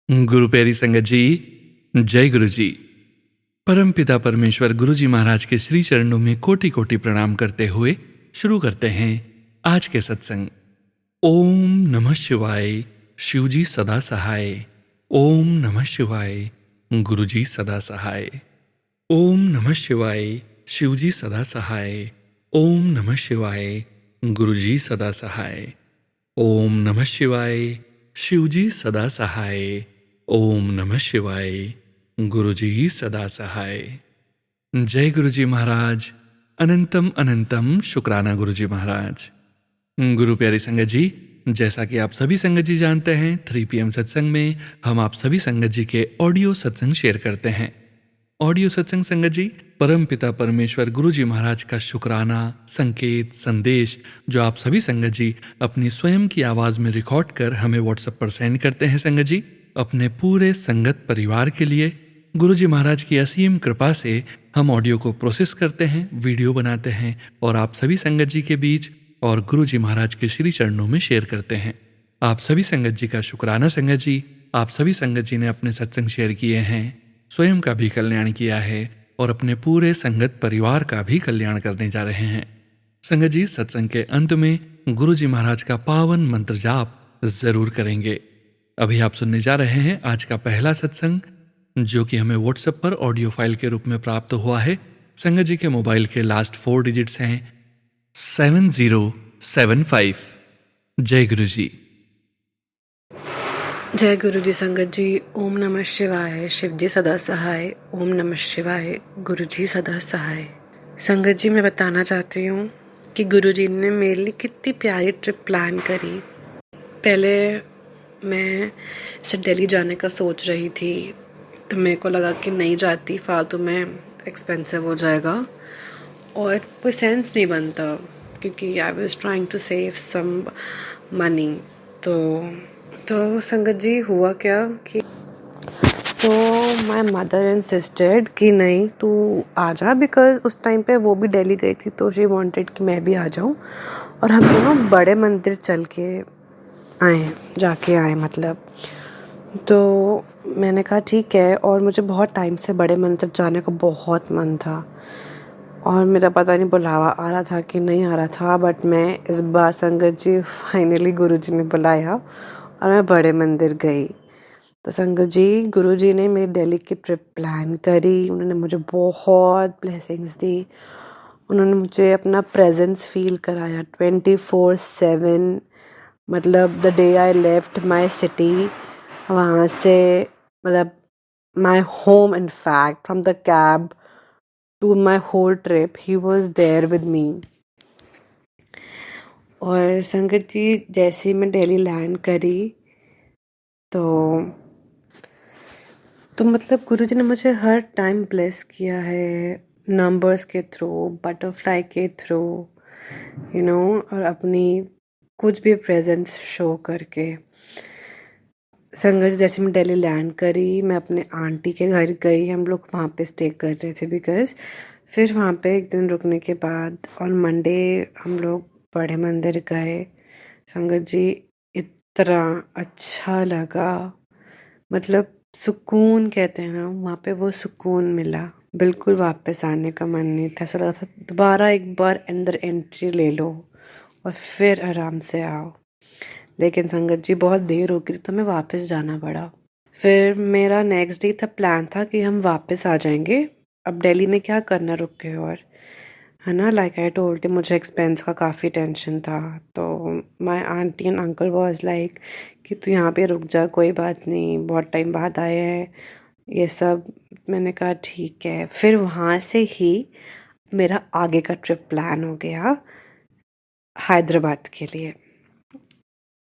गुरु प्यारी संगत जी, जय गुरु जी। परम पिता परमेश्वर गुरु जी महाराज के श्री चरणों में कोटि कोटि प्रणाम करते हुए शुरू करते हैं आज के सत्संग। ओम नमः शिवाय, शिव जी सदा सहाय। ओम नमः शिवाय, गुरु जी सदा सहाय। ओम नमः शिवाय, शिव जी सदा सहाय। ओम नमः शिवाय, गुरु जी सदा सहाय। ओम नमः शिवाय, शिव जी सदा सहाय। ओम नमः शिवाय, गुरु जी सदा सहाय। जय गुरु जी महाराज। अनंतम अनंतम शुक्राना गुरु जी महाराज। गुरु प्यारी संगत जी, जैसा कि आप सभी संगत जी जानते हैं, 3 PM सत्संग में हम आप सभी संगत जी के ऑडियो सत्संग शेयर करते हैं। ऑडियो सत्संग संगत जी परम पिता परमेश्वर गुरु जी महाराज का शुक्राना, संकेत, संदेश जो आप सभी संगत जी अपनी स्वयं की आवाज़ में रिकॉर्ड कर हमें व्हाट्सएप पर सेंड करते हैं संगत जी, अपने पूरे संगत परिवार के लिए गुरु जी महाराज की असीम कृपा से हम ऑडियो को प्रोसेस करते हैं, वीडियो बनाते हैं और आप सभी संगत जी के बीच और गुरु जी महाराज के श्री चरणों में शेयर करते हैं। आप सभी संगत जी का शुक्राना संगत जी। आप सभी संगत जी ने अपने सत्संग शेयर किए हैं, स्वयं का भी कल्याण किया है और अपने पूरे संगत परिवार का भी कल्याण करने जा रहे हैं। संगत जी, सत्संग के अंत में गुरु जी महाराज का पावन मंत्र जाप जरूर करेंगे। अभी आप सुनने जा रहे हैं आज का पहला सत्संग, जो कि हमें व्हाट्सएप पर ऑडियो फाइल के रूप में प्राप्त हुआ है। संगत जी के मोबाइल के लास्ट 4 डिजिट्स हैं 7075। जय गुरु जी। जय गुरु जी संगत जी। ओम नमः शिवाय, शिव जी सदा सहाय। ओम नमः शिवाय, गुरु जी सदा सहाय। संगत जी, मैं बताना चाहती हूँ कि गुरु जी ने मेरे लिए कितनी प्यारी ट्रिप प्लान करी। पहले मैं से दिल्ली जाने का सोच रही थी, तो मेरे को लगा कि नहीं जाती, फालतू में एक्सपेंसिव हो जाएगा और कोई सेंस नहीं बनता, क्योंकि I was trying to save some money. तो संगत जी हुआ क्या कि माई मदर इंसिस्टेड कि नहीं तू आ जा, बिकॉज उस टाइम पे वो भी दिल्ली गई थी, तो शी वांटेड कि मैं भी आ जाऊं और हम दोनों बड़े मंदिर चल के जाके आए मतलब। तो मैंने कहा ठीक है, और मुझे बहुत टाइम से बड़े मंदिर जाने का बहुत मन था और मेरा पता नहीं बुलावा आ रहा था कि नहीं आ रहा था, बट मैं इस बार संगत जी फाइनली गुरु जी ने बुलाया और मैं बड़े मंदिर गई। तो संगत जी, गुरु जी ने मेरी दिल्ली की ट्रिप प्लान करी, उन्होंने मुझे बहुत ब्लेसिंग्स दी, उन्होंने मुझे अपना प्रेजेंस फील कराया 24/7। मतलब the day I left my city, वहाँ से मतलब my home, in fact from the cab to my whole trip, he was there with me. और संगत जी, जैसे ही मैं दिल्ली लैंड करी तो मतलब गुरु जी ने मुझे हर टाइम ब्लेस किया है, नंबर्स के थ्रू, बटरफ्लाई के थ्रू, और अपनी कुछ भी प्रेजेंस शो करके। संगत जी, जैसे मैं दिल्ली लैंड करी, मैं अपने आंटी के घर गई, हम लोग वहाँ पे स्टे कर रहे थे बिकॉज। फिर वहाँ पे एक दिन रुकने के बाद ऑन मंडे हम लोग बड़े मंदिर गए। संगत जी, इतना अच्छा लगा, मतलब सुकून कहते हैं ना, वहाँ पे वो सुकून मिला। बिल्कुल वापस आने का मन नहीं था, ऐसा लगा था दोबारा एक बार अंदर एंट्री ले लो और फिर आराम से आओ। लेकिन संगत जी, बहुत देर हो गई तो हमें वापस जाना पड़ा। फिर मेरा नेक्स्ट डे था, प्लान था कि हम वापस आ जाएंगे, अब दिल्ली में क्या करना रुक के, और है ना, लाइक आई टोल्ड, मुझे एक्सपेंस का काफ़ी टेंशन था। तो my aunty and uncle was like कि तू यहाँ पे रुक जा, कोई बात नहीं, बहुत टाइम बाद आए हैं, ये सब। मैंने कहा ठीक है। फिर वहाँ से ही मेरा आगे का ट्रिप प्लान हो गया हैदराबाद के लिए,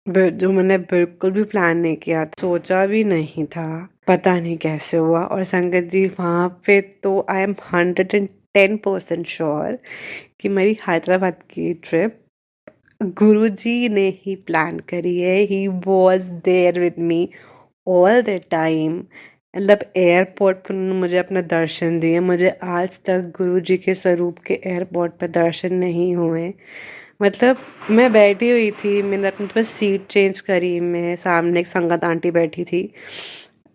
जो मैंने बिल्कुल भी प्लान नहीं किया, सोचा भी नहीं था, पता नहीं कैसे हुआ। और संगत जी, वहाँ पे तो आई एम 110% श्योर कि मेरी हैदराबाद की ट्रिप गुरुजी ने ही प्लान करी है। He was there with me all the time. मतलब एयरपोर्ट पर उन्होंने मुझे अपना दर्शन दिए, मुझे आज तक गुरुजी के स्वरूप के एयरपोर्ट पर दर्शन नहीं हुए। मतलब मैं बैठी हुई थी, मैंने अपनी बस सीट चेंज करी, मैं सामने एक संगत आंटी बैठी थी,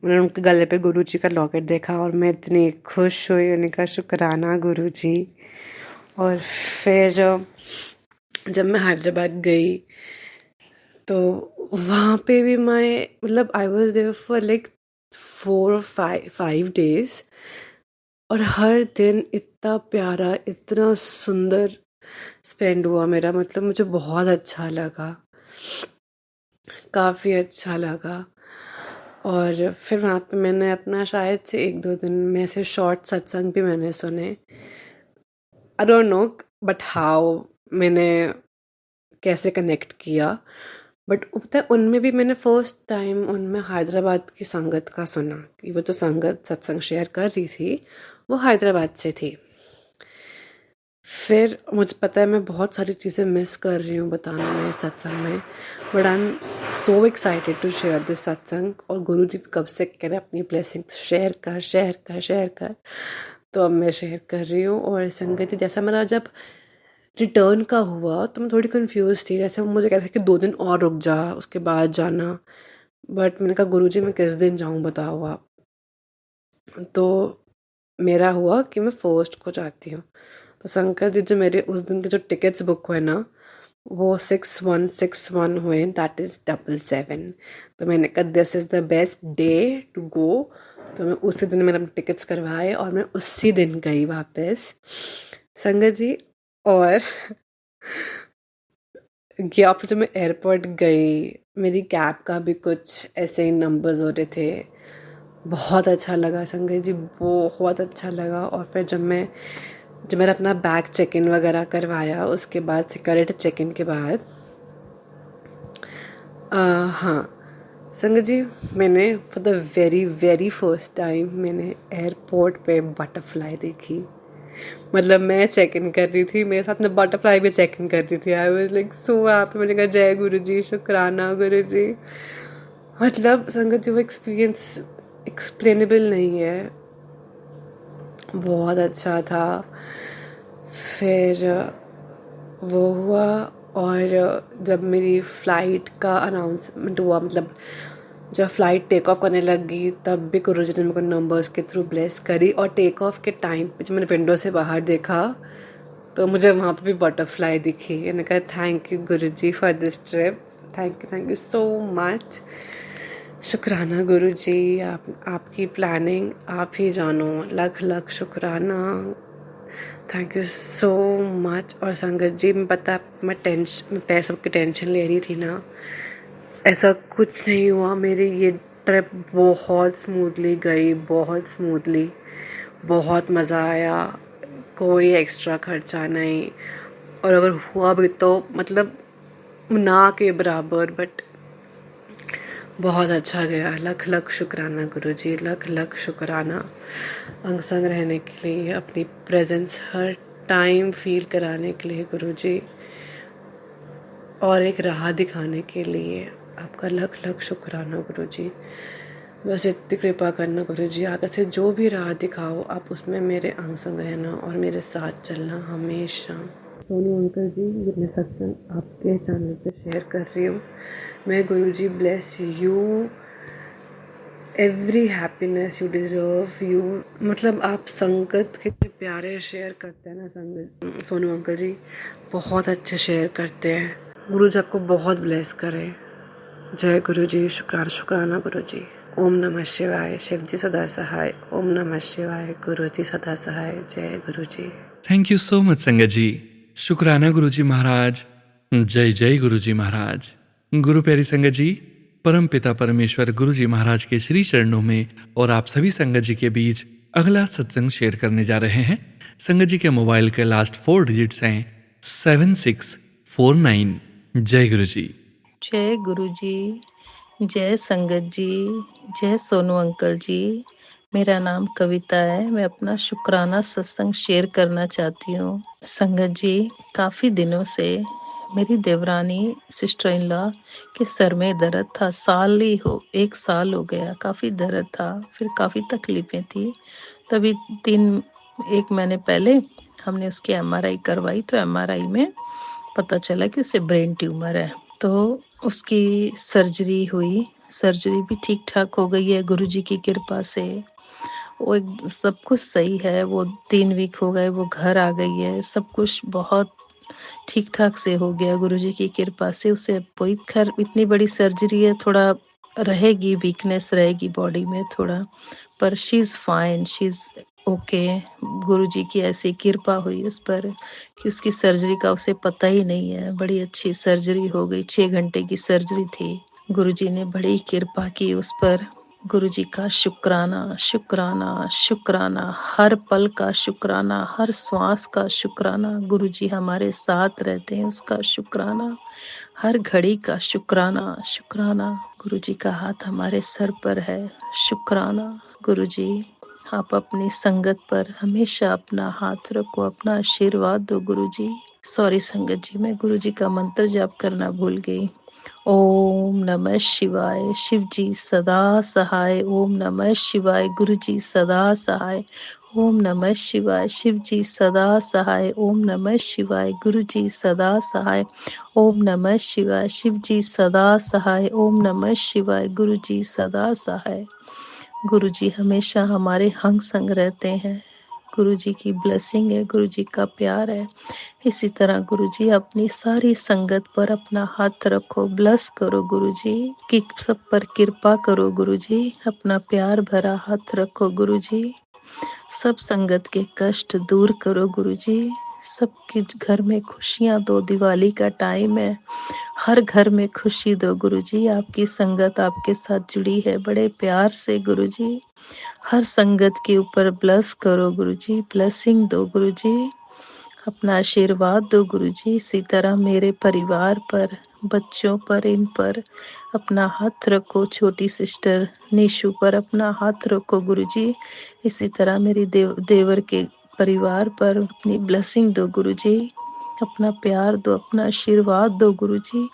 मैंने उनके गले पे गुरुजी का लॉकेट देखा और मैं इतनी खुश हुई। मैंने कहा शुक्राना गुरुजी। और फिर जब मैं हैदराबाद गई तो वहाँ पे भी मैं मतलब I was there for like 4 or 5 days और हर दिन इतना प्यारा इतना सुंदर स्पेंड हुआ मेरा। मतलब मुझे बहुत अच्छा लगा, काफ़ी अच्छा लगा। और फिर वहाँ पे मैंने अपना शायद से 1-2 दिन में ऐसे शॉर्ट सत्संग भी मैंने सुने। I don't know but how मैंने कैसे कनेक्ट किया, बट पता है उनमें भी मैंने फर्स्ट टाइम उनमें हैदराबाद की संगत का सुना कि वो तो संगत सत्संग शेयर कर रही थी, वो हैदराबाद से थी। फिर मुझे पता है मैं बहुत सारी चीज़ें मिस कर रही हूँ बताने में सत्संग में, but I am so excited to share this satsang. और गुरुजी कब से कह रहे अपनी ब्लेसिंग्स शेयर कर शेयर कर शेयर कर, तो अब मैं शेयर कर रही हूँ। और संगति जैसा मेरा जब रिटर्न का हुआ तो मैं थोड़ी कंफ्यूज थी, जैसे वो मुझे कह रहे थे कि 2 दिन और रुक जा उसके बाद जाना, बट मैंने कहा गुरुजी मैं किस दिन जाऊँ बताओ आप। तो मेरा हुआ कि मैं फर्स्ट को जाती हूँ। तो शंकर जी जो मेरे उस दिन के जो टिकट्स बुक हुए ना वो 6161 हुए, दैट इज़ 777। तो मैंने कहा this is the best day to go. तो मैं उसी दिन मैंने अपने टिकट्स करवाए और मैं उसी दिन गई वापस संगत जी। और या फिर जब मैं एयरपोर्ट गई मेरी कैब का भी कुछ ऐसे ही नंबर्स हो रहे थे। बहुत अच्छा लगा संगत जी, बहुत अच्छा लगा। और फिर जब मैंने अपना बैग चेक इन वगैरह करवाया उसके बाद सिक्योरिटी चेक इन के बाद हाँ संगत जी मैंने for the very very first time मैंने एयरपोर्ट पे बटरफ्लाई देखी। मतलब मैं चेक इन कर रही थी, मेरे साथ में बटरफ्लाई भी चेक इन कर रही थी। I was like so happy. मैंने कहा जय गुरु जी, शुक्राना गुरु जी। मतलब संगत जी वो एक्सपीरियंस एक्सप्लेनेबल नहीं है, बहुत अच्छा था। फिर वो हुआ और जब मेरी फ़्लाइट का अनाउंसमेंट हुआ, मतलब जब फ़्लाइट टेक ऑफ करने लगी तब भी गुरुजी ने मेरे को नंबर्स के थ्रू ब्लेस करी। और टेक ऑफ के टाइम पे जब मैंने विंडो से बाहर देखा तो मुझे वहाँ पे भी बटरफ्लाई दिखी। मैंने कहा thank you Guruji for this trip, thank you so much. शुक्राना गुरुजी, आपकी प्लानिंग आप ही जानो, लख लख शुक्राना, थैंक यू सो मच। और संगत जी मैं पता मैं पैसों की टेंशन ले रही थी ना, ऐसा कुछ नहीं हुआ। मेरी ये ट्रिप बहुत स्मूथली गई, बहुत स्मूथली, बहुत मज़ा आया, कोई एक्स्ट्रा खर्चा नहीं। और अगर हुआ भी तो मतलब ना के बराबर, बट बहुत अच्छा गया। लख लख शुक्राना गुरुजी, लख लख शुक्राना अंग संग रहने के लिए, अपनी प्रेजेंस हर टाइम फील कराने के लिए गुरुजी, और एक राह दिखाने के लिए आपका लख लख शुक्राना गुरुजी। बस इतनी कृपा करना गुरुजी, आगे से जो भी राह दिखाओ आप उसमें मेरे अंग संग रहना और मेरे साथ चलना हमेशा। सोनू अंकल जी ये मैं सत्संग आपके चैनल पे शेयर कर रही हूँ। मैं Guruji bless you, every happiness you deserve you. मतलब आप संगत कितने प्यारे शेयर करते हैं ना संगत, सोनू अंकल जी बहुत अच्छे शेयर करते हैं। गुरु जी आपको बहुत ब्लेस करे। जय गुरु जी, शुक्राना शुक्राना गुरु जी। ओम नमः शिवाय, शिव जी सदा सहाय। ओम नमः शिवाय, गुरु जी सदा सहाय। जय गुरु जी। थैंक यू सो मच संगत जी। शुक्राना गुरुजी महाराज। जय जय गुरुजी महाराज। गुरु प्यारी संगत जी, परम पिता परमेश्वर गुरुजी महाराज के श्री चरणों में और आप सभी संगत जी के बीच अगला सत्संग शेयर करने जा रहे हैं। संगत जी के मोबाइल के लास्ट 4 डिजिट्स हैं 7649। जय गुरु जी। जय गुरु जी, जय संगत जी, जय सोनू अंकल जी। मेरा नाम कविता है। मैं अपना शुक्राना सत्संग शेयर करना चाहती हूँ। संगत जी, काफ़ी दिनों से मेरी देवरानी सिस्टर इन लॉ के सर में दर्द था। 1 साल हो गया, काफ़ी दर्द था, फिर काफ़ी तकलीफ़ें थी। तभी 1 महीने पहले हमने उसकी एमआरआई करवाई, तो एमआरआई में पता चला कि उसे ब्रेन ट्यूमर है। तो उसकी सर्जरी हुई सर्जरी भी ठीक ठाक हो गई है गुरुजी की कृपा से। वो सब कुछ सही है। वो 3 वीक हो गए, वो घर आ गई है। सब कुछ बहुत ठीक ठाक से हो गया गुरुजी की कृपा से। उसे अब कोई खैर इतनी बड़ी सर्जरी है, थोड़ा रहेगी, वीकनेस रहेगी बॉडी में थोड़ा, पर she is fine, she is okay. Guruji की ऐसी कृपा हुई उस पर कि उसकी सर्जरी का उसे पता ही नहीं है। बड़ी अच्छी सर्जरी हो गई, 6 घंटे की सर्जरी थी। गुरुजी ने बड़ी कृपा की उस पर। गुरुजी का शुक्राना, शुक्राना, शुक्राना, हर पल का शुक्राना, हर श्वास का शुक्राना। गुरुजी हमारे साथ रहते हैं, उसका शुक्राना। हर घड़ी का शुक्राना, शुक्राना। गुरुजी का हाथ हमारे सर पर है, शुक्राना। गुरुजी, आप अपनी संगत पर हमेशा अपना हाथ रखो, अपना आशीर्वाद दो गुरुजी। सॉरी संगत जी, मैं गुरुजी का मंत्र जाप करना भूल गई। ओम नमः शिवाय, शिव जी सदा सहाय। ओम नमः शिवाय, गुरु जी सदा सहाय। ओम नमः शिवाय, शिव जी सदा सहाय। ओम नमः शिवाय, गुरु जी सदा सहाय। ओम नमः शिवाय, शिव जी सदा सहाय। ओम नमः शिवाय, गुरु जी सदा सहाय। गुरु जी हमेशा हमारे संग संग रहते हैं। गुरु जी की ब्लेसिंग है, गुरु जी का प्यार है। इसी तरह गुरु जी अपनी सारी संगत पर अपना हाथ रखो, ब्लस करो गुरु जी, कि सब पर कृपा करो गुरु जी। अपना प्यार भरा हाथ रखो गुरु जी। सब संगत के कष्ट दूर करो गुरु जी। सबके घर में खुशियां दो, दिवाली का टाइम है, हर घर में खुशी दो गुरु जी। आपकी संगत आपके साथ जुड़ी है बड़े प्यार से गुरु जी। हर संगत के ऊपर ब्लस करो गुरु जी, ब्लेसिंग दो गुरु जी, अपना आशीर्वाद दो गुरु जी। इसी तरह मेरे परिवार पर, बच्चों पर, इन पर अपना हाथ रखो। छोटी सिस्टर निशु पर अपना हाथ रखो गुरु जी। इसी तरह मेरी देवर के परिवार पर अपनी ब्लेसिंग दो गुरु जी, अपना प्यार दो, अपना आशीर्वाद दो गुरु जी।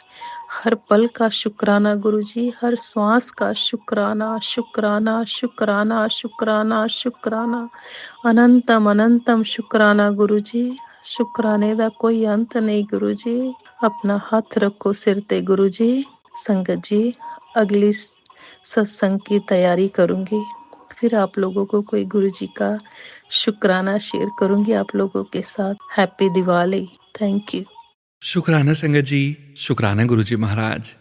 हर पल का शुक्राना गुरु जी, हर श्वास का शुक्राना, शुक्राना, शुक्राना, शुक्राना, शुक्राना, अनंतम अनंतम शुक्राना गुरु जी। शुक्राने दा कोई अंत नहीं गुरु जी। अपना हाथ रखो सिर ते गुरु जी। संगत जी, अगली सत्संग की तैयारी करूंगी, फिर आप लोगों को कोई गुरु जी का शुक्राना शेयर करूंगी आप लोगों के साथ। हैप्पी दिवाली। Thank you. शुक्राना संगत जी, शुक्राना गुरु जी महाराज।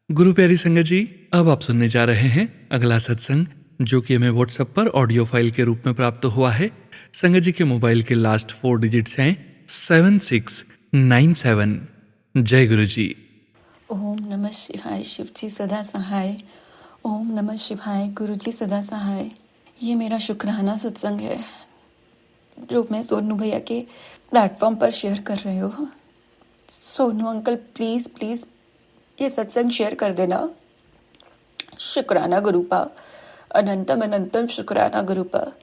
गुरु प्यारी संगत जी, अब आप सुनने जा रहे हैं अगला सत्संग, जो कि हमें व्हाट्सएप पर ऑडियो फाइल के रूप में प्राप्त हुआ है। संगत जी के मोबाइल के लास्ट 4 डिजिट्स हैं 7697। जय गुरु जी। ओम नमः शिवाय, शिव जी सदा सहाय। ओम नमः शिवाय, गुरु जी सदा सहाय। ये मेरा शुक्राना सत्संग है जो मैं सोनू भैया के प्लेटफॉर्म पर शेयर कर रही हूँ। सोनू अंकल प्लीज़ प्लीज़ ये सत्संग शेयर कर देना। शुक्राना गुरुपा, अनंतम अनंतम शुक्राना गुरुपा।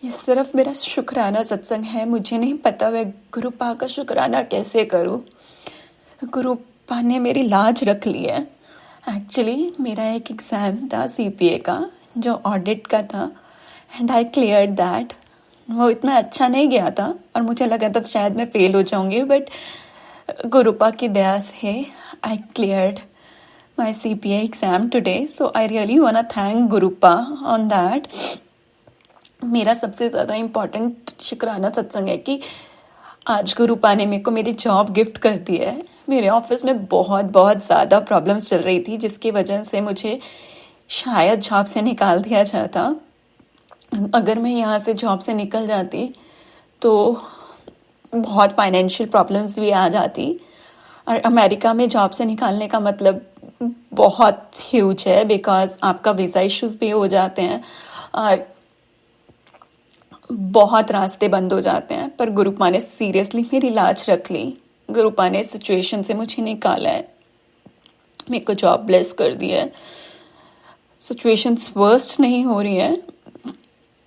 ये सिर्फ मेरा शुक्राना सत्संग है। मुझे नहीं पता मैं गुरुपा का शुक्राना कैसे करूँ। गुरुपा ने मेरी लाज रख ली है। एक्चुअली मेरा एक एग्ज़ाम था सीपीए का, जो ऑडिट का था, एंड आई क्लियर्ड दैट। वो इतना अच्छा नहीं गया था और मुझे लगा था शायद मैं फेल हो जाऊंगी, बट गुरुपा की दया से I cleared my CPA exam today. So I really want to thank Gurupa on that. मेरा सबसे ज़्यादा इम्पोर्टेंट शुक्राना सत्संग है कि आज गुरुपा ने मेरे को मेरी जॉब गिफ्ट कर दी है। मेरे ऑफिस में बहुत बहुत ज़्यादा प्रॉब्लम्स चल रही थी, जिसकी वजह से मुझे शायद जॉब से निकाल दिया जाता। अगर मैं यहाँ से जॉब से निकल जाती तो बहुत फाइनेंशियल प्रॉब्लम्स भी आ जाती, और अमेरिका में जॉब से निकालने का मतलब बहुत ह्यूज है, बिकॉज आपका वीज़ा इश्यूज भी हो जाते हैं और बहुत रास्ते बंद हो जाते हैं। पर गुरुपा ने सीरियसली मेरी लाज रख ली। गुरुपा ने सिचुएशन से मुझे निकाला है, मेरे को जॉब ब्लेस कर दी है। सिचुएशंस वर्स्ट नहीं हो रही हैं,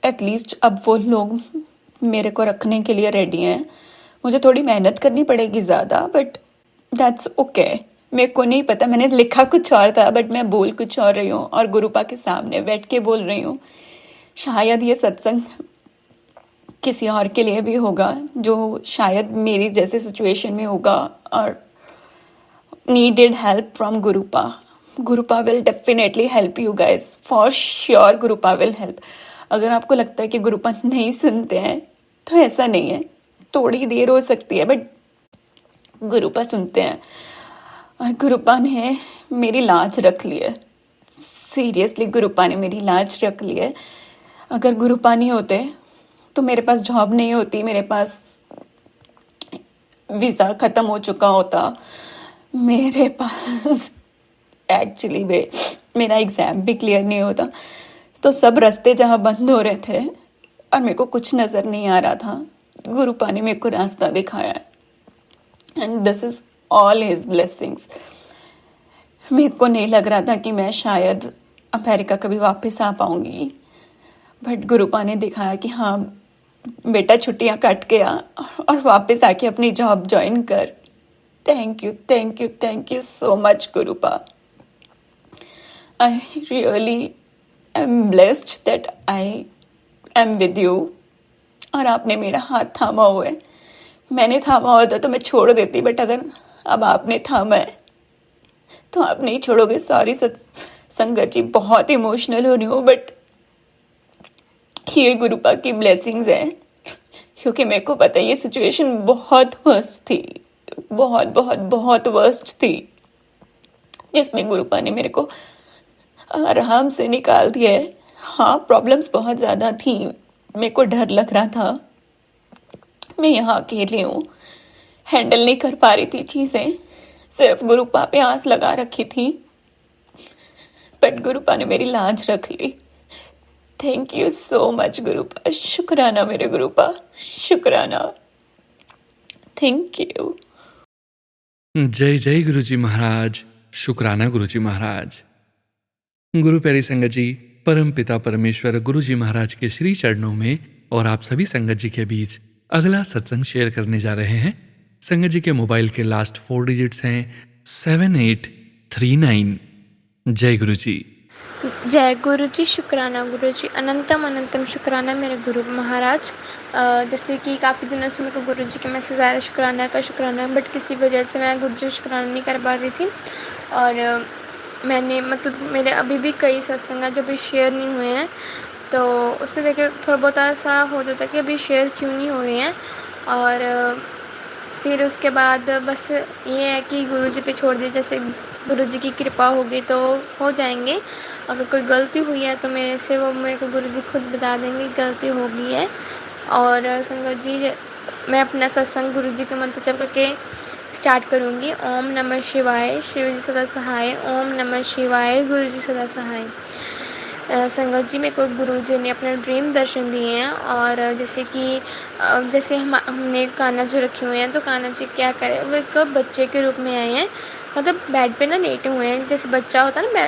एटलीस्ट अब वो लोग मेरे को रखने के लिए रेडी हैं। मुझे थोड़ी मेहनत करनी पड़ेगी ज़्यादा, बट दैट्स ओके। मेरे को नहीं पता, मैंने लिखा कुछ और था बट मैं बोल कुछ और रही हूँ और गुरुपा के सामने बैठ के बोल रही हूँ। शायद ये सत्संग किसी और के लिए भी होगा जो शायद मेरी जैसे सिचुएशन में होगा और needed help from गुरुपा। गुरुपा will definitely help you guys, for sure गुरुपा will help. अगर आपको लगता है कि गुरुपा नहीं सुनते हैं तो ऐसा नहीं है, थोड़ी देर हो सकती है बट गुरुपा सुनते हैं। और गुरुपा ने मेरी लाज रख ली है, सीरियसली गुरुपा ने मेरी लाज रख ली है। अगर गुरुपा नहीं होते तो मेरे पास जॉब नहीं होती, मेरे पास वीज़ा ख़त्म हो चुका होता, मेरे पास एक्चुअली मेरा एग्ज़ाम भी क्लियर नहीं होता। तो सब रास्ते जहाँ बंद हो रहे थे और मेरे को कुछ नज़र नहीं आ रहा था, गुरुपा ने मेरे को रास्ता दिखाया है, and this is all his blessings. मेरे को नहीं लग रहा था कि मैं शायद अमेरिका कभी वापस आ पाऊंगी, बट गुरुपा ने दिखाया कि हाँ बेटा, छुट्टियां कट गया और वापस आके अपनी जॉब ज्वाइन कर। Thank you, thank you, thank you so much गुरुपा। I really am blessed that I am with you. और आपने मेरा हाथ थामा हुआ है, मैंने थामा होता तो मैं छोड़ देती, बट अगर अब आपने थामा है तो आप नहीं छोड़ोगे। सॉरी संगत जी, बहुत इमोशनल हो रही हूँ, बट ये गुरुपा की ब्लेसिंग्स है, क्योंकि मेरे को पता है ये सिचुएशन बहुत वर्स्ट थी, बहुत बहुत बहुत वर्स्ट थी, जिसमें गुरुपा ने मेरे को आराम से निकाल दिया है। हाँ, प्रॉब्लम्स बहुत ज़्यादा थी, मेरे को डर लग रहा था, मैं यहाँ अकेली हूँ, हैंडल नहीं कर पा रही थी चीज़ें, सिर्फ गुरुपा पे आस लगा रखी थी, बट गुरुपा ने मेरी लाज रख ली। थैंक यू सो मच गुरुपा, शुक्राना मेरे गुरुपा, शुक्राना, थैंक यू। जय जय गुरुजी महाराज, शुक्राना गुरुजी महाराज। गुरु प्यारी संगत जी, परम पिता परमेश्वर गुरुजी महाराज के श्री चरणों में और आप सभी संगत जी के बीच अगला सत्संग शेयर करने जा रहे हैं। संगत जी के मोबाइल के लास्ट 4 डिजिट्स हैं 7839। जय गुरु जी। जय गुरु जी, शुक्राना गुरु जी, अनंतम अनंतम शुक्राना मेरे गुरु महाराज। जैसे कि काफ़ी दिनों से मेरे को गुरु जी के मैसेज आ रहे शुक्राना, बट किसी वजह से मैं गुरु जी शुक्राना नहीं कर पा रही थी। और मैंने मतलब मेरे अभी भी कई सत्संग जो भी शेयर नहीं हुए हैं, तो उसमें देखिए थोड़ा बहुत ऐसा हो जाता है कि अभी शेयर क्यों नहीं हो रहे हैं। और फिर उसके बाद बस ये है कि गुरु जी पे छोड़ दिए, जैसे गुरु जी की कृपा होगी तो हो जाएंगे। अगर कोई गलती हुई है तो मेरे से वो मेरे को गुरु जी खुद बता देंगे गलती हो गई है। और संगत जी, मैं अपना सत्संग गुरु जी के मंत्र जप करके स्टार्ट करूँगी। ओम नमः शिवाय, शिव जी सदा सहाय। ओम नमः शिवाय, गुरु जी सदा सहाय। संगत जी, मेरे को गुरु जी ने अपने ड्रीम दर्शन दिए हैं। और जैसे कि जैसे हमने कान्हा जी रखे हुए हैं, तो कान्हा जी क्या करें, वो एक बच्चे के रूप में आए हैं, मतलब बेड पे ना लेटे हुए हैं, जैसे बच्चा होता है ना,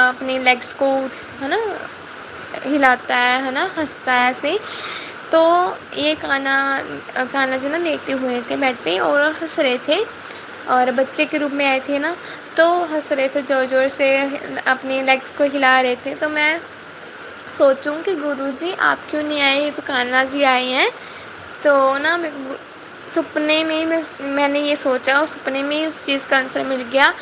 अपने लेग्स को है ना हिलाता है ना, हंसता है ऐसे। तो ये कान्हा जी ना लेटे हुए थे बेड पे और हंस रहे थे, और बच्चे के रूप में आए थे ना, तो हंस रहे थे, ज़ोर ज़ोर से अपनी लेग्स को हिला रहे थे। तो मैं सोचूं कि गुरुजी आप क्यों नहीं आए, ये तो कान्हा जी आए हैं। तो ना सपने में मैंने ये सोचा, और सपने में ही उस चीज़ का आंसर मिल गया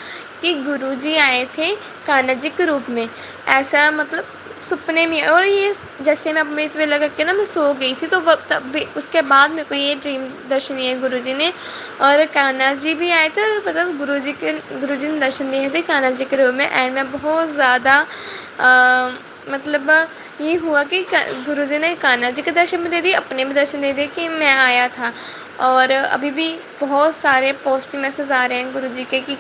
कि गुरुजी आए थे कान्हा जी के रूप में, ऐसा मतलब सपने में। और ये जैसे मैं अमृत वेला करके ना मैं सो गई थी, तो तब भी उसके बाद मेरे को ये ड्रीम दर्शन दिए गुरुजी ने, और कान्हा जी भी आए थे, मतलब गुरुजी ने दर्शन दिए थे कान्हा जी के रूप में। एंड मैं बहुत ज़्यादा मतलब ये हुआ कि गुरुजी ने कान्हा जी के दर्शन भी दे दिए, अपने भी दर्शन दे दिए कि मैं आया था। और अभी भी बहुत सारे पॉजिटिव मैसेज आ रहे हैं गुरुजी के कि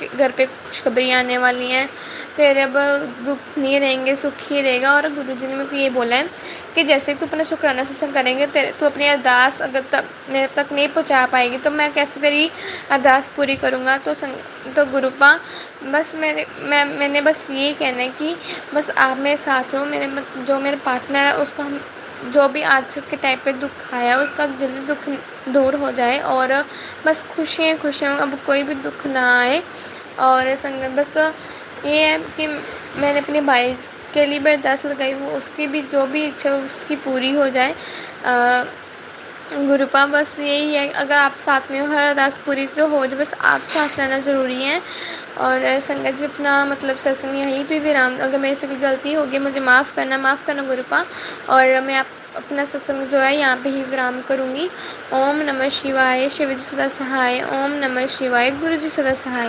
घर पे खुशखबरी आने वाली हैं, तेरे अब दुख नहीं रहेंगे, सुख ही रहेगा। और गुरुजी ने मेरे को ये बोला है कि जैसे तू अपना शुक्राना सत्संग करेंगे, तू अपनी अरदास अगर मेरे तक नहीं पहुंचा पाएगी तो मैं कैसे तेरी अरदास पूरी करूँगा। तो गुरुपा, बस मैंने बस ये कहना है कि बस आप मेरे साथ हो, जो मेरे पार्टनर है उसको हम जो भी आज के टाइम पे दुख आया उसका जल्दी दुख दूर हो जाए, और बस खुशियाँ अब कोई भी दुख ना आए। और संगत, बस ये है कि मैंने अपने भाई के लिए भी अरदास लगाई, वो उसकी भी जो भी इच्छा उसकी पूरी हो जाए। गुरुपा, बस यही है, अगर आप साथ में हो हर अरदास पूरी तो हो जाए, बस आप साथ रहना ज़रूरी है। और संगत जी अपना मतलब सत्संग यहीं पे विराम, अगर मेरे से कोई गलती होगी मुझे माफ़ करना गुरुपा। और मैं अपना सत्संग जो है यहाँ पे ही विराम करूँगी। ओम नमः शिवाय, शिव जी सदा सहाय। ओम नमः शिवाय, गुरु जी सदा सहाय।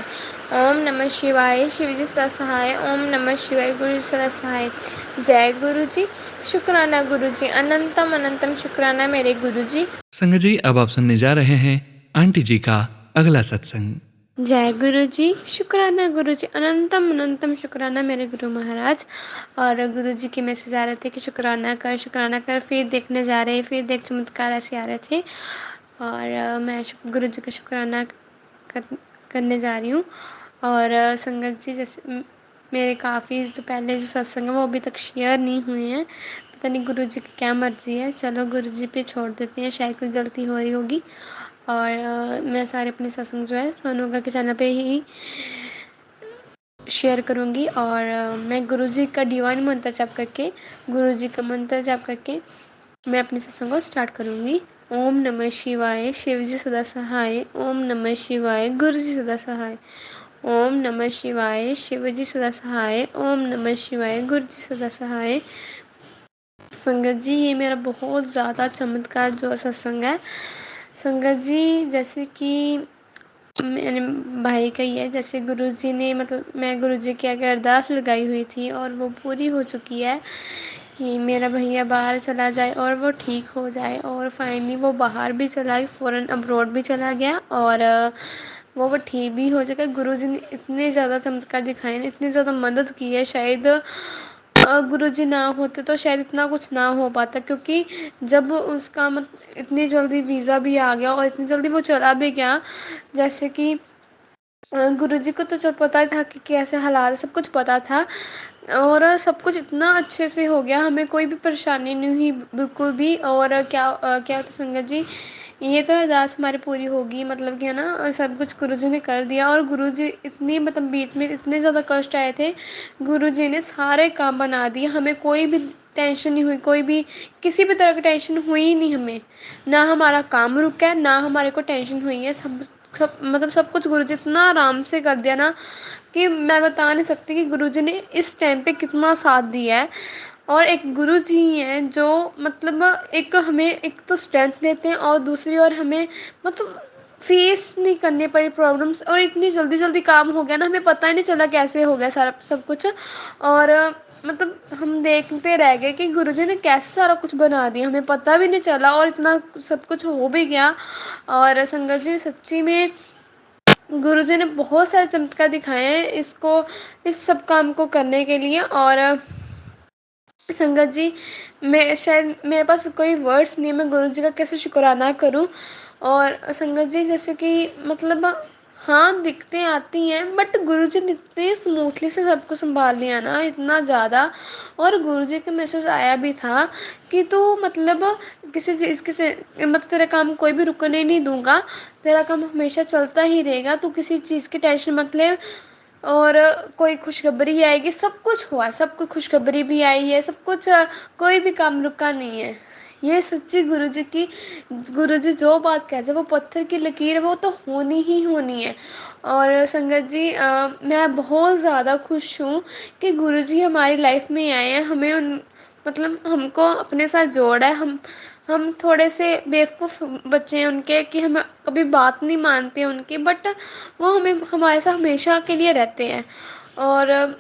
ओम नमः शिवाय, शिव जी सदा सहाय। ओम नमः शिवाय, गुरु जी सदा सहाय। जय गुरु जी। शुक्राना गुरु जी, अनंतम अनंतम शुक्राना मेरे गुरु जी। संगत जी, अब आप सुनने जा रहे हैं आंटी जी का अगला सत्संग। जय गुरु जी। शुक्राना गुरु जी, अनंतम अनंतम शुक्राना मेरे गुरु महाराज। और गुरु जी के मैसेज आ रहे थे कि शुक्राना कर, फिर देखने जा रहे, फिर देख चमत्कार ऐसे आ रहे थे। और मैं गुरु जी का शुक्राना करने जा रही हूँ। और संगत जी, जैसे मेरे काफ़ी जो पहले जो सत्संग है वो अभी तक शेयर नहीं हुए हैं। पता नहीं गुरु जी की क्या मर्जी है। चलो गुरु जी पे छोड़ देते हैं, शायद कोई गलती हो रही होगी। और मैं सारे अपने सत्संग जो है सोनूगा के चैनल पे ही शेयर करूँगी। और मैं गुरु जी का डिवाइन मंत्र जाप करके, गुरु जी का मंत्र जाप करके मैं अपने सत्संग को स्टार्ट करूँगी। ओम नमः शिवाय, शिव जी सदा सहाय। ओम नमः शिवाय, गुरु जी सदा सहाय। ओम नमः शिवाय, शिव जी सदा सहाय। ओम नमः शिवाय, गुरु जी सदा सहाय। संगत जी, ये मेरा बहुत ज़्यादा चमत्कार जो सत्संग है संगत जी, जैसे कि मेरे भाई का ही है। जैसे गुरुजी ने मतलब मैं गुरुजी के आगे अरदास लगाई हुई थी और वो पूरी हो चुकी है कि मेरा भैया बाहर चला जाए और वो ठीक हो जाए। और फाइनली वो बाहर भी चला गया, फ़ॉरेन अब्रॉड भी चला गया। और वो ठीक भी हो जाएगा। गुरुजी ने इतने ज़्यादा चमत्कार दिखाए हैं, इतनी ज़्यादा मदद की है। शायद गुरुजी ना होते तो शायद इतना कुछ ना हो पाता, क्योंकि जब उसका इतनी जल्दी वीज़ा भी आ गया और इतनी जल्दी वो चला भी गया। जैसे कि गुरुजी को तो जब पता था कि कैसे हालात, सब कुछ पता था। और सब कुछ इतना अच्छे से हो गया, हमें कोई भी परेशानी नहीं हुई बिल्कुल भी। और क्या होता संगत जी, ये तो अरदास हमारी पूरी होगी, मतलब कि है ना, सब कुछ गुरुजी ने कर दिया। और गुरुजी इतनी मतलब बीच में इतने ज़्यादा कष्ट आए थे, गुरुजी ने सारे काम बना दिए। हमें कोई भी टेंशन नहीं हुई, कोई भी किसी भी तरह की टेंशन हुई ही नहीं हमें। ना हमारा काम रुका है, ना हमारे को टेंशन हुई है। मतलब सब कुछ गुरुजी इतना आराम से कर दिया ना कि मैं बता नहीं सकती कि गुरुजी ने इस टाइम पे कितना साथ दिया है। और एक गुरुजी ही हैं जो मतलब एक हमें एक तो स्ट्रेंथ देते हैं, और दूसरी ओर हमें मतलब फेस नहीं करनी पड़ी प्रॉब्लम्स। और इतनी जल्दी जल्दी काम हो गया ना, हमें पता ही नहीं चला कैसे हो गया सारा सब कुछ। और मतलब हम देखते रह गए कि गुरुजी ने कैसे सारा कुछ बना दिया, हमें पता भी नहीं चला और इतना सब कुछ हो भी गया। और संगत जी, सच्ची में गुरुजी ने बहुत सारे चमत्कार दिखाए हैं इस सब काम को करने के लिए। और संगत जी, मैं शायद मेरे पास कोई वर्ड्स नहीं है, मैं गुरुजी का कैसे शुक्राना करूं। और संगत जी, जैसे कि मतलब हाँ दिक्कतें आती हैं, बट गुरुजी ने इतने स्मूथली से सबको संभाल लिया ना, इतना ज़्यादा। और गुरुजी का मैसेज आया भी था कि तू मतलब किसी चीज़ मतलब तेरा काम कोई भी रुकने नहीं दूंगा, तेरा काम हमेशा चलता ही रहेगा, तू किसी चीज़ की टेंशन मत ले। और कोई खुशखबरी आएगी, सब कुछ हुआ, सब कुछ खुशखबरी भी आई है, सब कुछ कोई भी काम रुका नहीं है। ये सच्ची गुरुजी जो बात कहते हैं वो पत्थर की लकीर है, वो तो होनी ही होनी है। और संगत जी, मैं बहुत ज़्यादा खुश हूँ कि गुरुजी हमारी लाइफ में आए हैं। हमें मतलब हमको अपने साथ जोड़ा है। हम थोड़े से बेवकूफ़ बच्चे हैं उनके कि हम कभी बात नहीं मानते हैं उनकी, बट वो हमें हमारे साथ हमेशा के लिए रहते हैं। और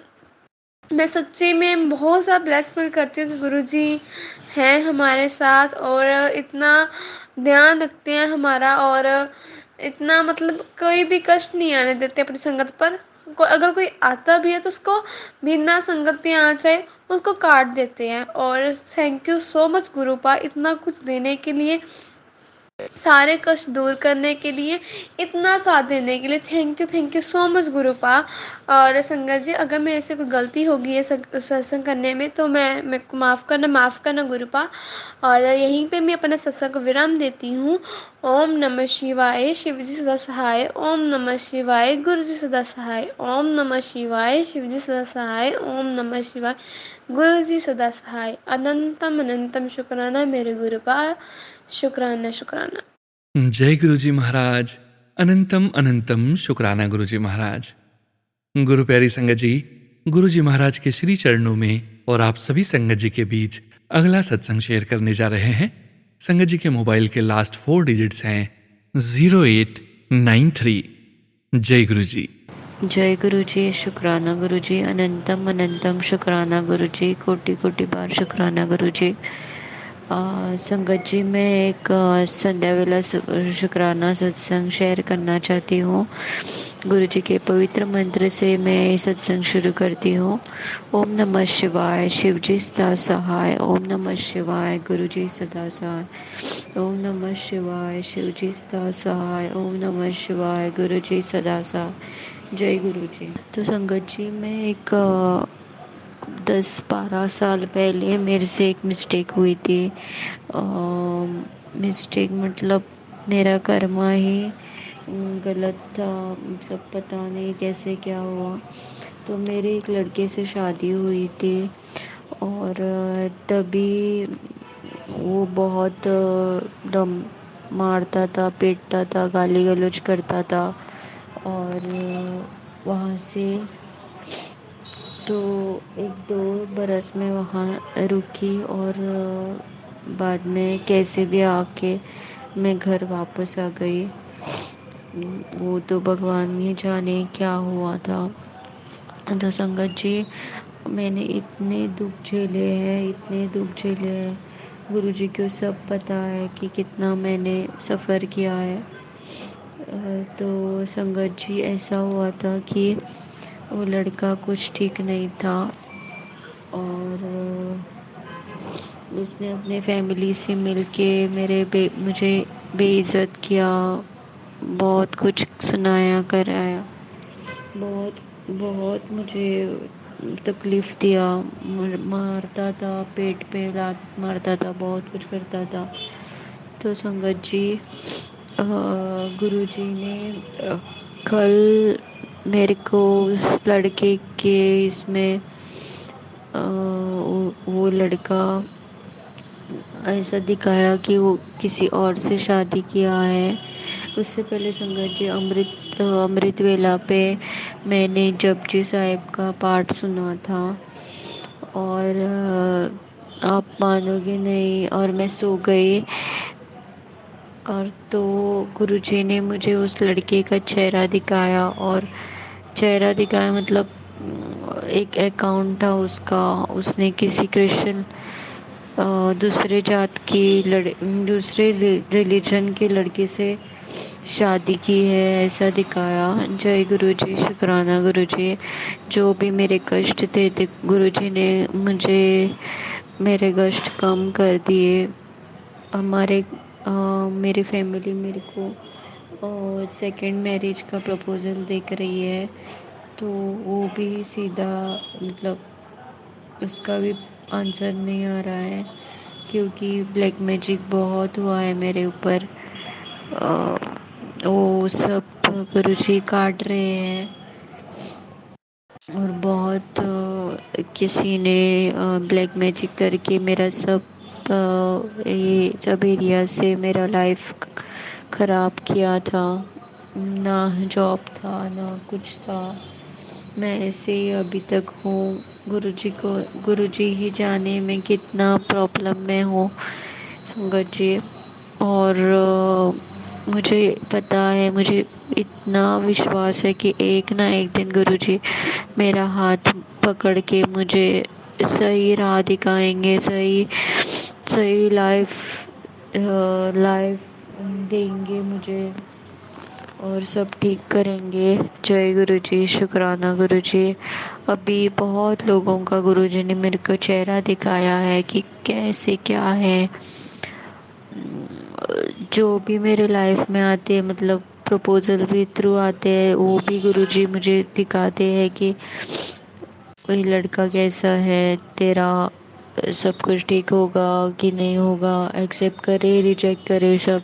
मैं सच्ची में बहुत ज़्यादा ब्लेस फील करती हूँ कि गुरुजी हैं हमारे साथ और इतना ध्यान रखते हैं हमारा। और इतना मतलब कोई भी कष्ट नहीं आने देते अपनी संगत पर। अगर कोई आता भी है तो उसको बिना संगत पे आ जाए उसको काट देते हैं। और थैंक यू सो मच गुरुपा, इतना कुछ देने के लिए, सारे कष्ट दूर करने के लिए, इतना साथ देने के लिए। Thank you so much गुरुपा। और संगत जी, अगर मेरे से कोई गलती होगी ये सत्संग करने में तो मेरे को माफ़ करना गुरुपा। और यहीं पे मैं अपना सत्संग को विराम देती हूँ। ओम नमः शिवाय, शिव जी सदा सहाय। ओम नमः शिवाय, गुरु जी सदा सहाय। ओम नमः शिवाय, शिव जी सदा सहाय। ओम नमः शिवाय, गुरु जी सदा सहाय। अनंतम अनंतम शुक्राना मेरे गुरुपा। शुक्राना शुक्राना। जय गुरुजी महाराज। अनंतम अनंतम शुक्राना गुरुजी महाराज। गुरु प्यारी संगत जी, गुरु जी महाराज के श्री चरणों में और आप सभी संगत जी के बीच अगला सत्संग शेयर करने जा रहे हैं। संगत जी के मोबाइल के लास्ट 4 डिजिट्स हैं 0893। जय गुरु जी। जय गुरु जी। शुक्राना गुरु जी, अनंतम अनंतम शुक्राना गुरु जी, कोटि कोटि बार शुक्राना गुरु जी। संगत जी, मैं एक संध्या वेला शुक्राना सत्संग शेयर करना चाहती हूँ। गुरु जी के पवित्र मंत्र से मैं सत्संग शुरू करती हूँ। ओम नमः शिवाय, शिव जी सदा सहाय। ओम नमः शिवाय, गुरु जी सदा सहाय। ओम नमः शिवाय, शिव जी सदा सहाय। ओम नमः शिवाय, गुरु जी सदा सहाय। जय गुरु जी। तो संगत जी, मैं एक 10-12 साल पहले मेरे से एक मिस्टेक हुई थी। मिस्टेक मतलब मेरा कर्मा ही गलत था, मतलब पता नहीं कैसे क्या हुआ। तो मेरे एक लड़के से शादी हुई थी और तभी वो बहुत डम मारता था, पीटता था, गाली गलौज करता था। और वहाँ से तो 1-2 बरस में वहाँ रुकी और बाद में कैसे भी आके मैं घर वापस आ गई। वो तो भगवान ही जाने क्या हुआ था। तो संगत जी, मैंने इतने दुख झेले हैं, इतने दुख झेले हैं। गुरु जी को सब पता है कि कितना मैंने सफ़र किया है। तो संगत जी, ऐसा हुआ था कि वो लड़का कुछ ठीक नहीं था और उसने अपने फैमिली से मिलके मुझे बेइज्जत किया, बहुत कुछ सुनाया कराया, बहुत बहुत मुझे तकलीफ़ दिया, मारता था, पेट पे लात मारता था, बहुत कुछ करता था। तो संगत जी, गुरु जी ने कल मेरे को उस लड़के के इसमें वो लड़का ऐसा दिखाया कि वो किसी और से शादी किया है। उससे पहले संगत जी, अमृत वेला पे मैंने जपजी साहिब का पाठ सुना था और आप मानोगे नहीं, और मैं सो गई। और तो गुरुजी ने मुझे उस लड़के का चेहरा दिखाया, और चेहरा दिखाया मतलब एक अकाउंट था उसका, उसने किसी क्रिश्चियन दूसरे जात की दूसरे रिलीजन के लड़के से शादी की है, ऐसा दिखाया। जय गुरु जी, शुक्राना गुरु जी। जो भी मेरे कष्ट थे गुरु जी ने मुझे मेरे कष्ट कम कर दिए। मेरी फैमिली मेरे को सेकंड मैरिज का प्रपोज़ल देख रही है, तो वो भी सीधा मतलब उसका भी आंसर नहीं आ रहा है, क्योंकि ब्लैक मैजिक बहुत हुआ है मेरे ऊपर। वो सब गुरुजी काट रहे हैं और बहुत किसी ने ब्लैक मैजिक करके मेरा ये सब एरिया से मेरा लाइफ ख़राब किया था। ना जॉब था, ना कुछ था, मैं ऐसे ही अभी तक हूँ। गुरुजी ही जाने मैं कितना प्रॉब्लम में हूँ संगत जी। और मुझे पता है, मुझे इतना विश्वास है कि एक ना एक दिन गुरुजी मेरा हाथ पकड़ के मुझे सही राह दिखाएंगे, सही लाइफ देंगे मुझे और सब ठीक करेंगे। जय गुरु जी, शुक्राना गुरु जी। अभी बहुत लोगों का गुरु जी ने मेरे को चेहरा दिखाया है कि कैसे क्या है। जो भी मेरे लाइफ में आते हैं, मतलब प्रपोजल भी थ्रू आते हैं, वो भी गुरु जी मुझे दिखाते हैं कि वही लड़का कैसा है, तेरा सब कुछ ठीक होगा कि नहीं होगा, एक्सेप्ट करे रिजेक्ट करे, सब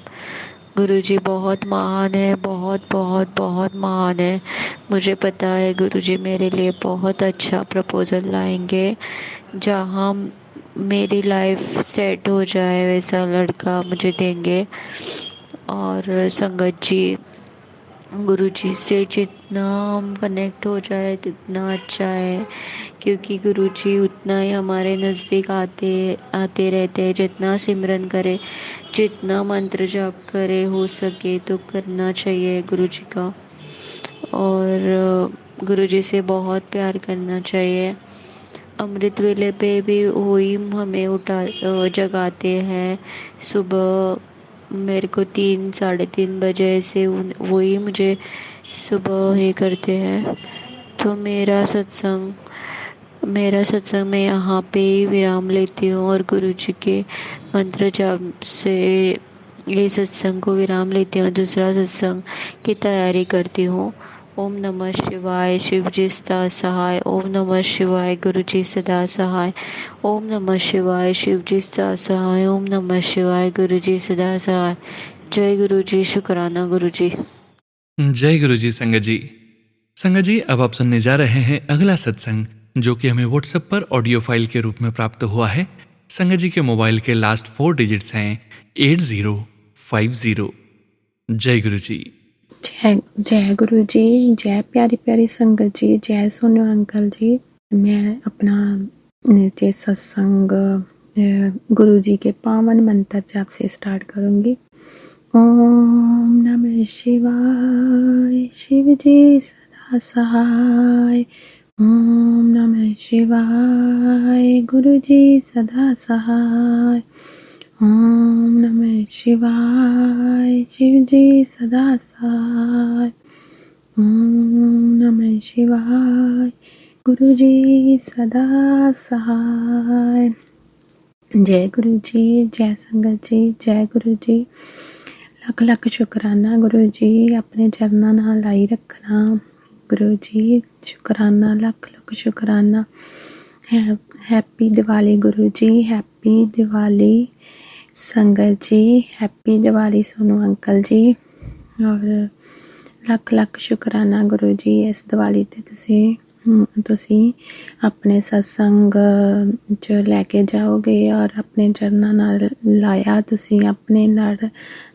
गुरुजी बहुत महान है, बहुत बहुत बहुत महान है। मुझे पता है गुरुजी मेरे लिए बहुत अच्छा प्रपोज़ल लाएंगे, जहाँ मेरी लाइफ सेट हो जाए वैसा लड़का मुझे देंगे। और संगत जी, गुरु जी से जितना हम कनेक्ट हो जाए तितना अच्छा है, क्योंकि गुरु जी उतना ही हमारे नज़दीक आते आते रहते हैं। जितना सिमरन करे, जितना मंत्र जाप करे, हो सके तो करना चाहिए गुरु जी का। और गुरु जी से बहुत प्यार करना चाहिए। अमृत वेले पे भी वही हमें जगाते हैं। सुबह मेरे को 3 साढ़े 3 बजे से वही मुझे सुबह ये करते हैं। तो मेरा सत्संग मैं यहाँ पे ही विराम लेती हूँ और गुरु जी के मंत्र जाप से ये सत्संग को विराम लेती हूँ। दूसरा सत्संग की तैयारी करती हूँ। ओम नमः शिवाय, शिव जी सदा सहाय। ओम नमः शिवाय, गुरु जी सदा सहाय। ओम नमः शिवाय, शिव जी सदा सहाय। ओम नमः शिवाय, गुरु जी सदा सहाय। जय गुरु जी, शुक्राना गुरु जी। जय गुरु जी संगत जी। संगत जी, अब आप सुनने जा रहे हैं अगला सत्संग, जो कि हमें व्हाट्सएप पर ऑडियो फाइल के रूप में प्राप्त हुआ है। संगत जी के मोबाइल के लास्ट 4 डिजिट्स हैं 8050। जय गुरु जी। जय गुरु जी। जय प्यारी प्यारी संगत जी। जय सोनू अंकल जी। मैं अपना नीचे सत्संग गुरु जी के पावन मंत्र जाप से स्टार्ट करूंगी। ओम नमः शिवाय, शिव जी सदा सहाय। ओम नमः शिवाय, गुरु जी सदा सहाय। ओम नमः शिवाय, शिव जी सदा सहाय। ओम नमः शिवाय, गुरु जी सदा सहाय। जय गुरु जी। जय संगत जी। जय गुरु जी। लख लख शुकराना गुरु जी, अपने चरनां नाल लाई रखना गुरु जी। शुकराना, लख लख शुकराना। हैप्पी दिवाली गुरु जी। हैप्पी दिवाली संगत जी। हैप्पी दिवाली सोनू अंकल जी। और लख लख शुकराना गुरु जी, इस दिवाली ते ਤੁਸੀਂ ਆਪਣੇ ਸਤਸੰਗ 'ਚ ਲੈ ਕੇ ਜਾਓਗੇ ਔਰ ਆਪਣੇ ਚਰਨਾਂ ਨਾਲ ਲਾਇਆ, ਤੁਸੀਂ ਆਪਣੇ ਲੜ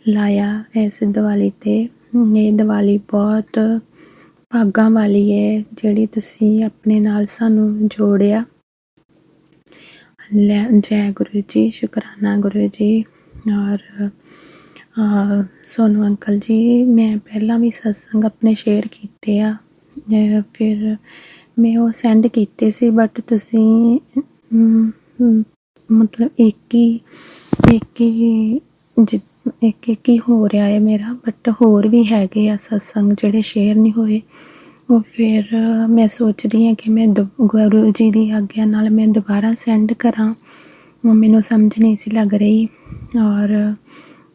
ਲਾਇਆ ਇਸ ਦੀਵਾਲੀ 'ਤੇ। ਇਹ ਦੀਵਾਲੀ ਬਹੁਤ ਭਾਗਾਂ ਵਾਲੀ ਹੈ ਜਿਹੜੀ ਤੁਸੀਂ ਆਪਣੇ ਨਾਲ ਸਾਨੂੰ ਜੋੜਿਆ। ਜੈ ਗੁਰੂ ਜੀ। ਸ਼ੁਕਰਾਨਾ ਗੁਰੂ ਜੀ। ਔਰ ਸੋਨੂ ਅੰਕਲ ਜੀ, ਮੈਂ ਪਹਿਲਾਂ ਵੀ ਸਤਸੰਗ ਆਪਣੇ ਸ਼ੇਅਰ ਕੀਤੇ ਆ, ਫਿਰ ਮੈਂ ਉਹ ਸੈਂਡ ਕੀਤੇ ਸੀ, ਬਟ ਤੁਸੀਂ ਮਤਲਬ ਇੱਕ ਹੀ ਹੋ ਰਿਹਾ ਹੈ ਮੇਰਾ, ਬਟ ਹੋਰ ਵੀ ਹੈਗੇ ਆ ਸਤਸੰਗ ਜਿਹੜੇ ਸ਼ੇਅਰ ਨਹੀਂ ਹੋਏ। ਉਹ ਫਿਰ ਮੈਂ ਸੋਚਦੀ ਹਾਂ ਕਿ ਮੈਂ ਗੁਰੂ ਜੀ ਦੀ ਆਗਿਆ ਨਾਲ ਮੈਂ ਦੁਬਾਰਾ ਸੈਂਡ ਕਰਾਂ। ਉਹ ਮੈਨੂੰ ਸਮਝ ਨਹੀਂ ਸੀ ਲੱਗ ਰਹੀ ਔਰ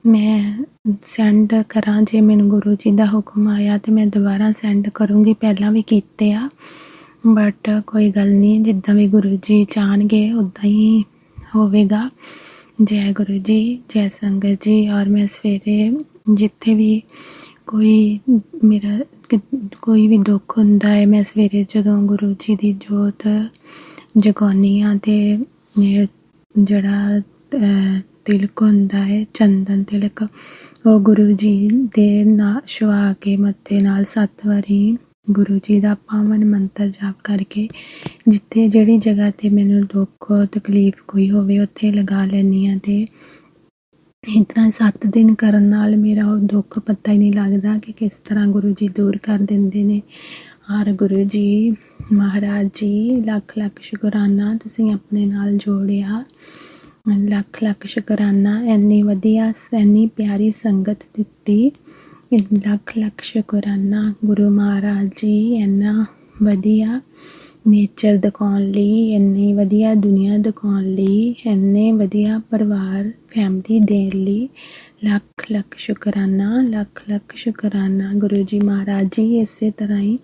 ਮੈਂ ਸੈਂਡ ਕਰਾਂ, ਜੇ ਮੈਨੂੰ ਗੁਰੂ ਜੀ ਦਾ ਹੁਕਮ ਆਇਆ ਤਾਂ ਮੈਂ ਦੁਬਾਰਾ ਸੈਂਡ ਕਰੂੰਗੀ। ਪਹਿਲਾਂ ਵੀ ਕੀਤੇ ਆ, ਬਟ ਕੋਈ ਗੱਲ ਨਹੀਂ, ਜਿੱਦਾਂ ਵੀ ਗੁਰੂ ਜੀ ਚਾਹਣਗੇ ਉੱਦਾਂ ਹੀ ਹੋਵੇਗਾ। ਜੈ ਗੁਰੂ ਜੀ। ਜੈ ਸੰਗਤ ਜੀ। ਔਰ ਮੈਂ ਸਵੇਰੇ ਜਿੱਥੇ ਵੀ ਮੇਰਾ ਕੋਈ ਵੀ ਦੁੱਖ ਹੁੰਦਾ ਹੈ, ਮੈਂ ਸਵੇਰੇ ਜਦੋਂ ਗੁਰੂ ਜੀ ਦੀ ਜੋਤ ਜਗਾਉਂਦੀ ਹਾਂ ਅਤੇ ਜਿਹੜਾ ਤਿਲਕ ਹੁੰਦਾ ਹੈ, ਚੰਦਨ ਤਿਲਕ, ਉਹ ਗੁਰੂ ਜੀ ਦੇ ਨਾਲ ਛੁਆ ਕੇ ਮੱਥੇ ਨਾਲ 7 ਵਾਰੀ ਗੁਰੂ ਜੀ ਦਾ ਪਾਵਨ ਮੰਤਰ ਜਾਪ ਕਰਕੇ ਜਿੱਥੇ ਜਿਹੜੀ ਜਗ੍ਹਾ 'ਤੇ ਮੈਨੂੰ ਦੁੱਖ ਤਕਲੀਫ ਕੋਈ ਹੋਵੇ ਉੱਥੇ ਲਗਾ ਲੈਂਦੀ ਹਾਂ। ਅਤੇ ਇਸ ਤਰ੍ਹਾਂ 7 ਦਿਨ ਕਰਨ ਨਾਲ ਮੇਰਾ ਉਹ ਦੁੱਖ ਪਤਾ ਹੀ ਨਹੀਂ ਲੱਗਦਾ ਕਿ ਕਿਸ ਤਰ੍ਹਾਂ ਗੁਰੂ ਜੀ ਦੂਰ ਕਰ ਦਿੰਦੇ ਨੇ। ਔਰ ਗੁਰੂ ਜੀ ਮਹਾਰਾਜ ਜੀ, ਲੱਖ ਲੱਖ ਸ਼ੁਕਰਾਨਾ ਤੁਸੀਂ ਆਪਣੇ ਨਾਲ ਜੋੜਿਆ। ਲੱਖ ਲੱਖ ਸ਼ੁਕਰਾਨਾ, ਇੰਨੀ ਵਧੀਆ ਇੰਨੀ ਪਿਆਰੀ ਸੰਗਤ ਦਿੱਤੀ। ਲੱਖ ਲੱਖ ਸ਼ੁਕਰਾਨਾ ਗੁਰੂ ਮਹਾਰਾਜ ਜੀ, ਇੰਨਾ ਵਧੀਆ ਨੇਚਰ ਦਿਖਾਉਣ ਲਈ, ਇੰਨੀ ਵਧੀਆ ਦੁਨੀਆ ਦਿਖਾਉਣ ਲਈ, ਇੰਨੇ ਵਧੀਆ ਪਰਿਵਾਰ ਫੈਮਿਲੀ ਦੇਣ ਲਈ ਲੱਖ ਲੱਖ ਸ਼ੁਕਰਾਨਾ। ਲੱਖ ਲੱਖ ਸ਼ੁਕਰਾਨਾ ਗੁਰੂ ਜੀ ਮਹਾਰਾਜ ਜੀ। ਇਸੇ ਤਰ੍ਹਾਂ ਹੀ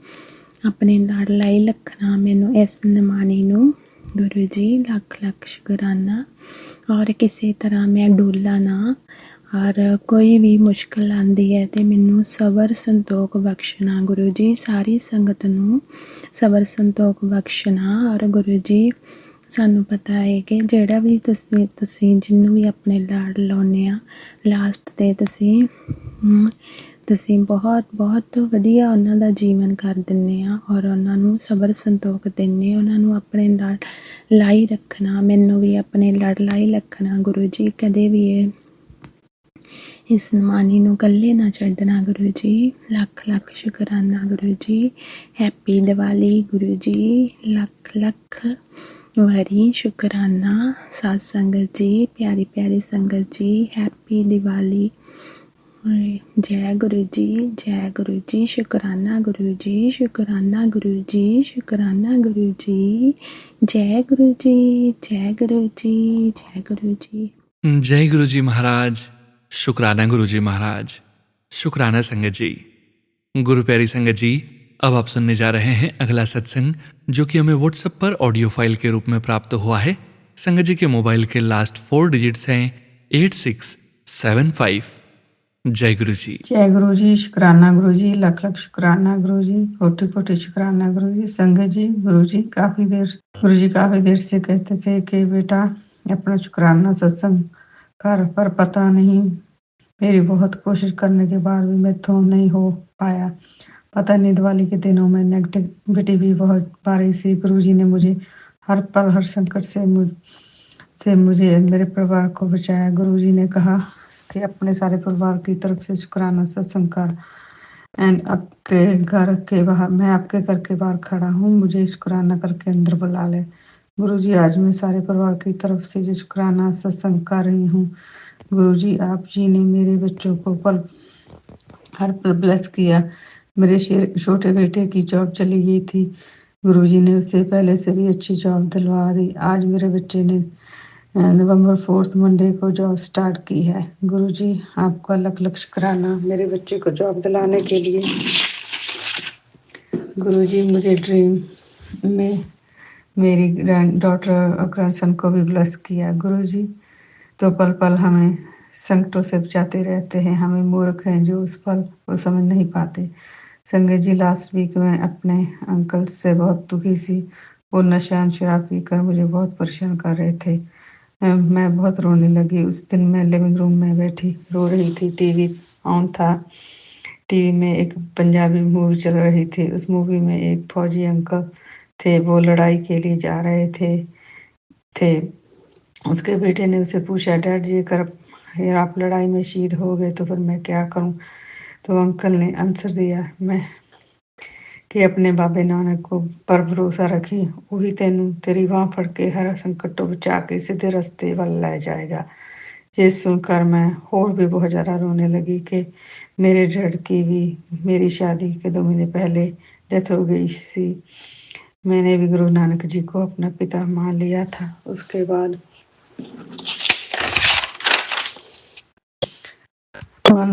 ਆਪਣੇ ਲੜ ਲਾਈ ਰੱਖਣਾ ਮੈਨੂੰ, ਇਸ ਨਿਮਾਣੀ ਨੂੰ ਗੁਰੂ ਜੀ। ਲੱਖ ਲੱਖ ਸ਼ੁਕਰਾਨਾ। ਔਰ ਕਿਸੇ ਤਰ੍ਹਾਂ ਮੈਂ ਡੋਲਾ ਨਾ, ਔਰ ਕੋਈ ਵੀ ਮੁਸ਼ਕਿਲ ਆਉਂਦੀ ਹੈ ਅਤੇ ਮੈਨੂੰ ਸਬਰ ਸੰਤੋਖ ਬਖਸ਼ਣਾ ਗੁਰੂ ਜੀ। ਸਾਰੀ ਸੰਗਤ ਨੂੰ ਸਬਰ ਸੰਤੋਖ ਬਖਸ਼ਣਾ। ਔਰ ਗੁਰੂ ਜੀ ਸਾਨੂੰ ਪਤਾ ਹੈ ਕਿ ਜਿਹੜਾ ਵੀ ਤੁਸੀਂ ਜਿਹਨੂੰ ਵੀ ਆਪਣੇ ਲੜ ਲਾਉਂਦੇ ਆ, ਲਾਸਟ 'ਤੇ ਤੁਸੀਂ ਤੁਸੀਂ ਬਹੁਤ ਵਧੀਆ ਉਹਨਾਂ ਦਾ ਜੀਵਨ ਕਰ ਦਿੰਦੇ ਆ ਔਰ ਉਹਨਾਂ ਨੂੰ ਸਬਰ ਸੰਤੋਖ ਦਿੰਦੇ, ਉਹਨਾਂ ਨੂੰ ਆਪਣੇ ਲੜ ਲਾਈ ਰੱਖਣਾ, ਮੈਨੂੰ ਵੀ ਆਪਣੇ ਲੜ ਲਾਈ ਰੱਖਣਾ ਗੁਰੂ ਜੀ, ਕਦੇ ਵੀ ਇਸ ਨਿਮਾਣੀ ਨੂੰ ਇਕੱਲੇ ਨਾ ਛੱਡਣਾ ਗੁਰੂ ਜੀ। ਲੱਖ ਲੱਖ ਸ਼ੁਕਰਾਨਾ ਗੁਰੂ ਜੀ। ਹੈਪੀ ਦੀਵਾਲੀ ਗੁਰੂ ਜੀ। ਲੱਖ ਲੱਖ ਵਾਰੀ ਸ਼ੁਕਰਾਨਾ ਸਾਧ ਸੰਗਤ ਜੀ, ਪਿਆਰੀ ਪਿਆਰੀ ਸੰਗਤ ਜੀ, ਹੈਪੀ ਦੀਵਾਲੀ। ਜੈ ਗੁਰੂ ਜੀ, ਜੈ ਗੁਰੂ ਜੀ। ਸ਼ੁਕਰਾਨਾ ਗੁਰੂ ਜੀ, ਸ਼ੁਕਰਾਨਾ ਗੁਰੂ ਜੀ, ਸ਼ੁਕਰਾਨਾ ਗੁਰੂ ਜੀ। ਜੈ ਗੁਰੂ ਜੀ, ਜੈ ਗੁਰੂ ਜੀ, ਜੈ ਗੁਰੂ ਜੀ। जय गुरु जी महाराज। शुक्राना गुरु जी महाराज। शुक्राना संगत जी। गुरु प्यारी संगत जी, अब आप सुनने जा रहे हैं अगला सत्संग जो कि हमें व्हाट्सएप पर ऑडियो फाइल के रूप में प्राप्त हुआ है। संगत जी के मोबाइल के लास्ट 4 डिजिट्स हैं 8675। जय गुरु जी। जय गुरु जी। शुक्राना गुरु जी। लख लख शुक्राना गुरु जी। कोटि कोटि शुक्राना गुरु जी। संगत जी, गुरु जी काफी देर से कहते थे कि बेटा अपना शुक्राना सत्संग कर, पर पता नहीं मेरी बहुत कोशिश करने के बाद भी मैं तो नहीं हो पाया। पता नहीं दिवाली के दिनों में नेगेटिविटी भी बहुत भारी सी। गुरु जी ने मुझे हर पल हर संकट से मुझे मेरे परिवार को बचाया। गुरु जी ने कहा कि अपने सारे परिवार की तरफ से शुक्राना सत्संग कर। एंड आपके घर के बाहर, मैं आपके घर के बाहर खड़ा हूँ, मुझे शुक्राना करके अंदर बुला ले। गुरुजी, आज मैं सारे परिवार की तरफ से जो शुक्राना सत्संग कर रही हूँ। गुरुजी, आप जी ने मेरे बच्चों को हर पल ब्लेस किया। मेरे छोटे बेटे की जॉब चली गई थी, गुरुजी ने उससे पहले से भी अच्छी जॉब दिलवा दी। आज मेरे बच्चे ने नवंबर 4 मंडे को जॉब स्टार्ट की है। गुरुजी, आपका लख लख शुक्राना मेरे बच्चे को जॉब दिलाने के लिए। गुरुजी, मुझे ड्रीम में मेरी ग्रैंड डॉटर और ग्रैंडसन को भी ब्लेस किया। गुरुजी, तो पल पल हमें संकटों से बचाते रहते हैं। हमें मूर्ख हैं जो उस पल को समझ नहीं पाते। संगत जी, लास्ट वीक में अपने अंकल से बहुत दुखी सी। वो नशा शराब पीकर मुझे बहुत परेशान कर रहे थे। मैं बहुत रोने लगी। उस दिन मैं लिविंग रूम में बैठी रो रही थी। टीवी ऑन था। टीवी में एक पंजाबी मूवी चल रही थी। उस मूवी में एक फौजी अंकल थे, वो लड़ाई के लिए जा रहे थे। उसके बेटे ने उसे पूछा, डैड जी अगर आप लड़ाई में शहीद हो गए तो फिर मैं क्या करूं? तो अंकल ने आंसर दिया, मैं कि अपने बाबे नानक को पर भरोसा रखी, वही तेनू तेरी बांह फड़ के हर संकट तो बचा के सीधे रास्ते वाल ले जाएगा। ये सुनकर मैं और भी बहुत ज़्यादा रोने लगी कि मेरे डैड की भी मेरी शादी के 2 महीने पहले डेथ हो गई सी। मैंने भी गुरु नानक जी को अपना पिता मान लिया था। उसके बाद मन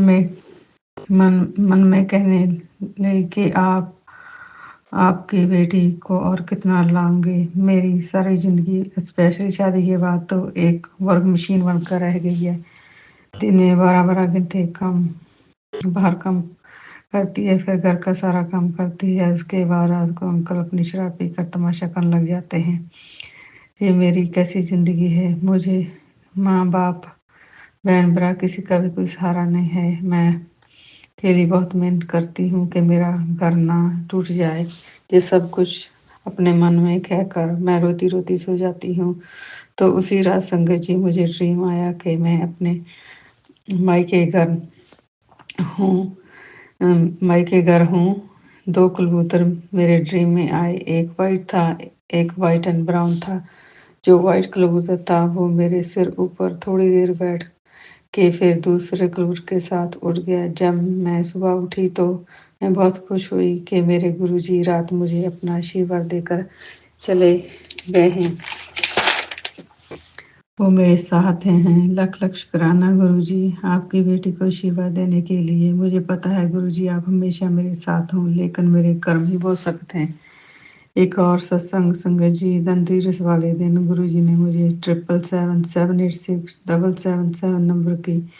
में कहने लगी कि आपकी बेटी को और कितना लाऊंगे। मेरी सारी जिंदगी स्पेशली शादी के बाद तो एक वर्क मशीन बनकर रह गई है। दिन में 12-12 घंटे बाहर काम करती है, फिर घर का सारा काम करती है। उसके बाद रात को अंकल अपनी शराब पीकर तमाशा करने लग जाते हैं। ये मेरी कैसी ज़िंदगी है? मुझे माँ बाप बहन भरा किसी का भी कोई सहारा नहीं है। मैं अकेली बहुत मेहनत करती हूँ कि मेरा घर ना टूट जाए। ये सब कुछ अपने मन में कहकर मैं रोती रोती सो जाती हूँ। तो उसी रात संगत जी मुझे ड्रीम आया कि मैं अपने मायके घर हूँ। 2 कबूतर मेरे ड्रीम में आए। एक वाइट था, एक वाइट एंड ब्राउन था। जो वाइट कबूतर था वो मेरे सिर ऊपर थोड़ी देर बैठ के फिर दूसरे कबूतर के साथ उड़ गया। जब मैं सुबह उठी तो मैं बहुत खुश हुई कि मेरे गुरुजी रात मुझे अपना आशीर्वाद देकर चले गए हैं। वो मेरे साथ हैं। लख लख शुक्राना गुरुजी, आपकी बेटी को आशीर्वाद देने के लिए। मुझे पता है गुरुजी आप हमेशा मेरे साथ हों, लेकिन मेरे कर्म ही बहुत सख्त हैं। एक और सत्संग संगत जी, धनतेरस वाले दिन गुरुजी ने मुझे 777-786-777 नंबर की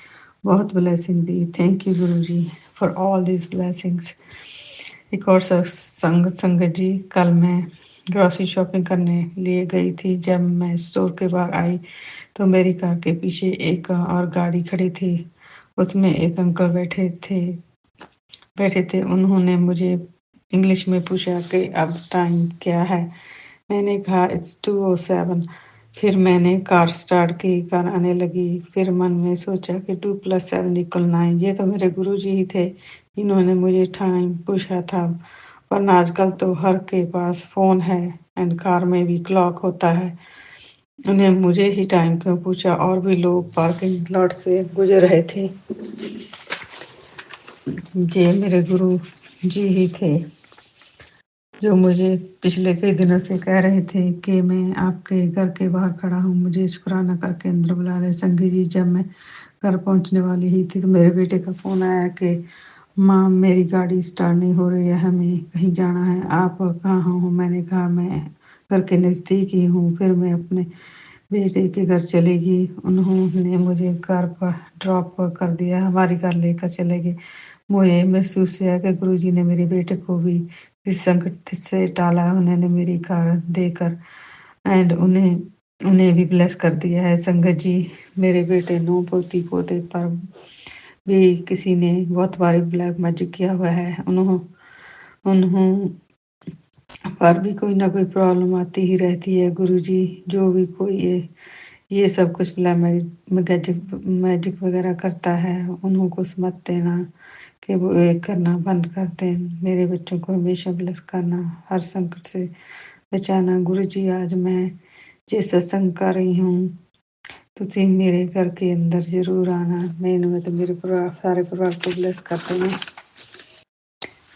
बहुत blessing the. Thank you Guruji for all this blessings. एक और संगत जी, कल मैं ग्रॉसरी शॉपिंग करने लिए गई थी। जब मैं स्टोर के बाहर आई तो मेरी कार के पीछे एक और गाड़ी खड़ी थी। उसमें एक अंकल बैठे थे। बैठे थे, उन्होंने मुझे इंग्लिश में पूछा कि अब टाइम क्या है? मैंने कहा इट्स 2:07। फिर मैंने कार स्टार्ट की, कार आने लगी। फिर मन में सोचा कि 2 + 7 = 9। ये तो मेरे गुरुजी ही थे, इन्होंने मुझे टाइम पूछा था। वरना आजकल तो हर के पास फ़ोन है एंड कार में भी क्लॉक होता है। उन्हें मुझे ही टाइम क्यों पूछा? और भी लोग पार्किंग लॉट से गुजर रहे थे। ये मेरे गुरु जी ही थे जो मुझे पिछले कई दिनों से कह रहे थे कि मैं आपके घर के बाहर खड़ा हूँ, मुझे शुक्राना करके अंदर बुला रहे। संगी जी, जब मैं घर पहुँचने वाली ही थी तो मेरे बेटे का फ़ोन आया कि माँ मेरी गाड़ी स्टार्ट नहीं हो रही है, हमें कहीं जाना है, आप कहाँ हो? मैंने कहा मैं घर के नज़दीक ही हूँ। फिर मैं अपने बेटे के घर चली गई, उन्होंने मुझे घर पर ड्रॉप कर दिया, हमारी कार लेकर चले गए। मुझे महसूस हुआ कि गुरुजी ने मेरे बेटे को भी इस संकट से टाला, उन्होंने मेरी कार देकर एंड उन्हें भी ब्लेस कर दिया है। संगत जी, मेरे बेटे 9 पोती पोते पर भी किसी ने बहुत बारी ब्लैक मैजिक किया हुआ है। उन्हों पर भी कोई ना कोई प्रॉब्लम आती ही रहती है। गुरुजी जो भी कोई ये सब कुछ ब्लैक मैजिक वगैरह करता है, उन्हों को मत देना कि वो ये करना बंद कर दें। मेरे बच्चों को हमेशा ब्लेस करना, हर संकट से बचाना। गुरुजी, आज मैं जे सत्संग कर रही हूँ, तुसी मेरे घर के अंदर जरूर आना। मैं तो मेरे परिवार सारे परिवार को ब्लेस करते हैं।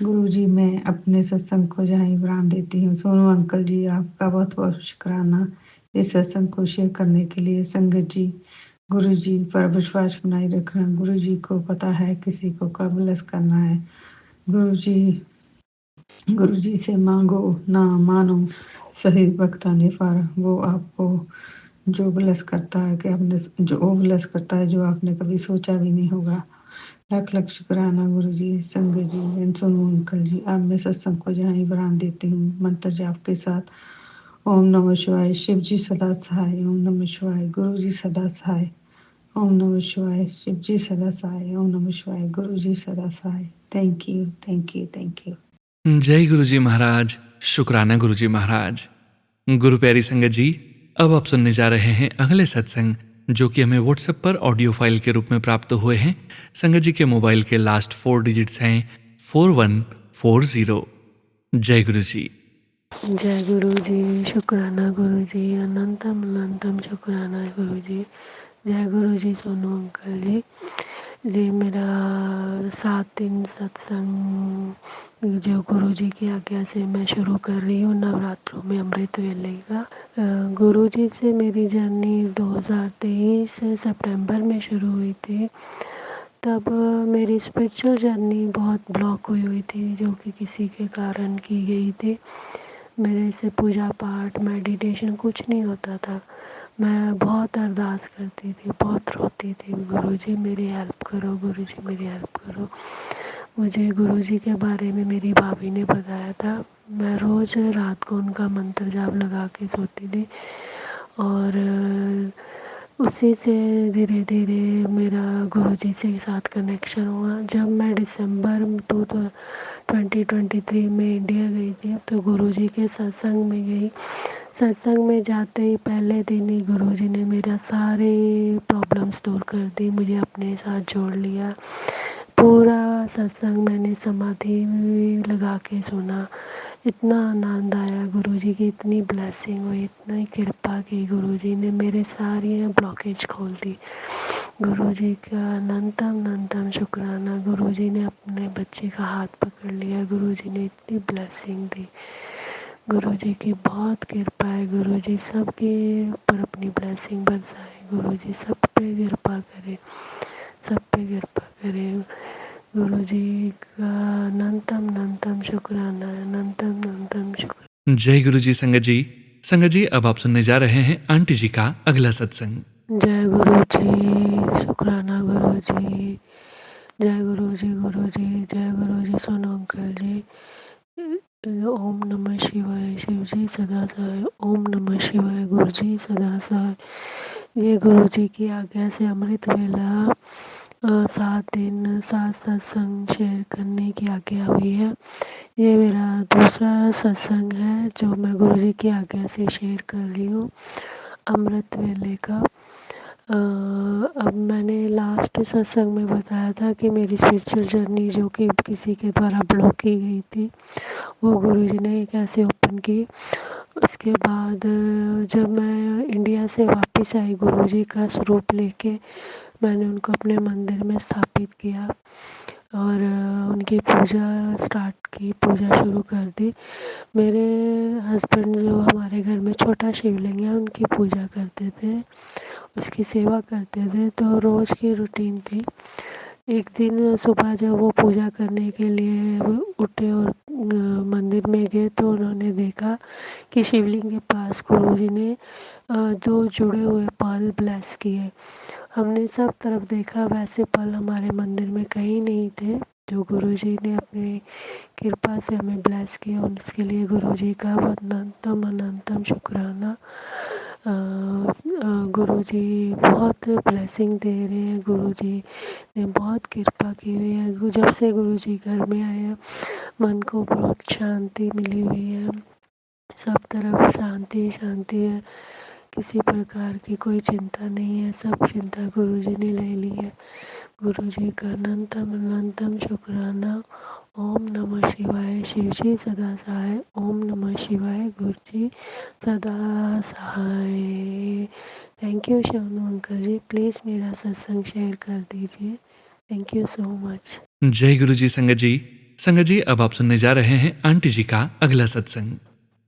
गुरुजी, मैं अपने सत्संग को जहाँ ही विराम देती हूँ। सोनू अंकल जी, आपका बहुत बहुत शुक्राना इस सत्संग को शेयर करने के लिए। संगत जी, गुरुजी पर विश्वास बनाए रखना। गुरुजी को पता है किसी को कब ब्लेस करना है। गुरुजी से मांगो ना मानो, सही वक्त आने पर वो आपको जो ब्लेस करता है कि आपने जो वो ब्लेस करता है जो आपने कभी सोचा भी नहीं होगा। लाख लाख शुक्राना गुरुजी, संगत जी एंड सोनू अंकल जी। अब मैं सत्संग को जहाँ ही विराम देती हूँ मंत्र जाप के साथ। ओम नमः शिवाय, शिव जी सदा सहाय। ओम नमः शिवाय, गुरु जी सदा सहाय। ओम नमः शिवाय, शिव जी सदा सहाय। ओम नमः शिवाय, गुरु जी सदा सहाय। Thank you, thank you, thank you. जय गुरुजी महाराज, शुक्राना गुरुजी महाराज। गुरु प्यारी संगत जी, अब आप सुनने जा रहे हैं अगले सत्संग, जो कि हमें व्हाट्सएप पर ऑडियो फाइल के रूप में प्राप्त हुए हैं। संगत जी के मोबाइल के लास्ट 4 डिजिट्स हैं 4140। जय गुरु जी। जय गुरु जी, शुक्राना गुरु जी, अनंतम अनंतम शुक्राना गुरु जी। जय गुरु जी सोनू अंकल जी। जी, मेरा 7 दिन सत्संग जो गुरु जी की आज्ञा से मैं शुरू कर रही हूँ नवरात्रों में अमृत वेले का। गुरु जी से मेरी जर्नी 2023 सितंबर में शुरू हुई थी। तब मेरी स्पिरिचुअल जर्नी बहुत ब्लॉक हुई थी, जो कि किसी के कारण की गई थी। मेरे से पूजा पाठ मेडिटेशन कुछ नहीं होता था। मैं बहुत अरदास करती थी, बहुत रोती थी, गुरुजी मेरी हेल्प करो, गुरुजी मेरी हेल्प करो। मुझे गुरुजी के बारे में मेरी भाभी ने बताया था। मैं रोज़ रात को उनका मंत्र जाप लगा के सोती थी और उसी से धीरे धीरे मेरा गुरुजी से साथ कनेक्शन हुआ। जब मैं दिसंबर 2023 में इंडिया गई थी तो गुरुजी के सत्संग में गई। सत्संग में जाते ही पहले दिन ही गुरुजी ने मेरा सारे प्रॉब्लम्स दूर कर दी, मुझे अपने साथ जोड़ लिया। पूरा सत्संग मैंने समाधि लगा के सुना। इतना आनंद आया, गुरुजी की इतनी ब्लेसिंग हुई, इतनी कृपा की। गुरुजी ने मेरे सारी ब्लॉकेज खोल दी। गुरुजी का अनंतम अनंतम शुक्राना। गुरुजी ने अपने बच्चे का हाथ पकड़ लिया, गुरुजी ने इतनी ब्लेसिंग दी। गुरुजी की बहुत कृपा है। गुरुजी सबके ऊपर अपनी ब्लेसिंग बरसाए। गुरुजी सब पे कृपा करे, सब पे कृपा करे। गुरुजी का अनंतम अनंतम शुक्राना, अनंतम अनंतम शुक्राना। जय गुरु जी संगत जी। संगत जी, अब आप सुनने जा रहे हैं आंटी जी का अगला सत्संग। जय गुरु जी, शुक्राना गुरु जी। जय गुरु जी, गुरु जी, जय गुरु जी सोनू अंकल जी। ओम नमः शिवाय, शिव जी सदा सहाय। ओम नमः शिवाय, गुरु जी सदा सहाय। ये गुरु जी की आज्ञा से अमृत वेला 7 दिन 7 सत्संग शेयर करने की आज्ञा हुई है। ये मेरा दूसरा सत्संग है जो मैं गुरुजी की आज्ञा से शेयर कर रही हूँ, अमृत वेले का। अब मैंने लास्ट सत्संग में बताया था कि मेरी स्पिरिचुअल जर्नी जो कि किसी के द्वारा ब्लॉक की गई थी, वो गुरुजी ने कैसे ओपन की। उसके बाद जब मैं इंडिया से वापस आई, गुरुजी का स्वरूप लेके मैंने उनको अपने मंदिर में स्थापित किया और उनकी पूजा स्टार्ट की, पूजा शुरू कर दी। मेरे हस्बैंड जो हमारे घर में छोटा शिवलिंग है उनकी पूजा करते थे, उसकी सेवा करते थे। तो रोज़ की रूटीन थी। एक दिन सुबह जब वो पूजा करने के लिए उठे और मंदिर में गए तो उन्होंने देखा कि शिवलिंग के पास गुरुजी ने दो जुड़े हुए पल ब्लेस किए। हमने सब तरफ देखा, वैसे पल हमारे मंदिर में कहीं नहीं थे जो गुरुजी ने अपनी कृपा से हमें ब्लेस किया। उसके लिए गुरुजी का अनंतम अनंतम शुक्राना। गुरुजी बहुत ब्लेसिंग दे रहे हैं, गुरुजी ने बहुत कृपा की हुई है। जब से गुरुजी घर में आए हैं मन को बहुत शांति मिली हुई है, सब तरफ शांति शांति है, किसी प्रकार की कोई चिंता नहीं है, सब चिंता गुरुजी ने ले ली है। गुरुजी का अनंतम अनंतम शुक्राना। ओम नमः शिवाय। शिवजी सदा सहाय। ओम नमः शिवाय। गुरुजी सदा सहाय। Thank you Shonu uncle ji, please मेरा सत्संग शेयर कर दीजिए। Thank you so much. जय गुरु जी संगत जी। संगत जी, अब आप सुनने जा रहे हैं आंटी जी का अगला सत्संग।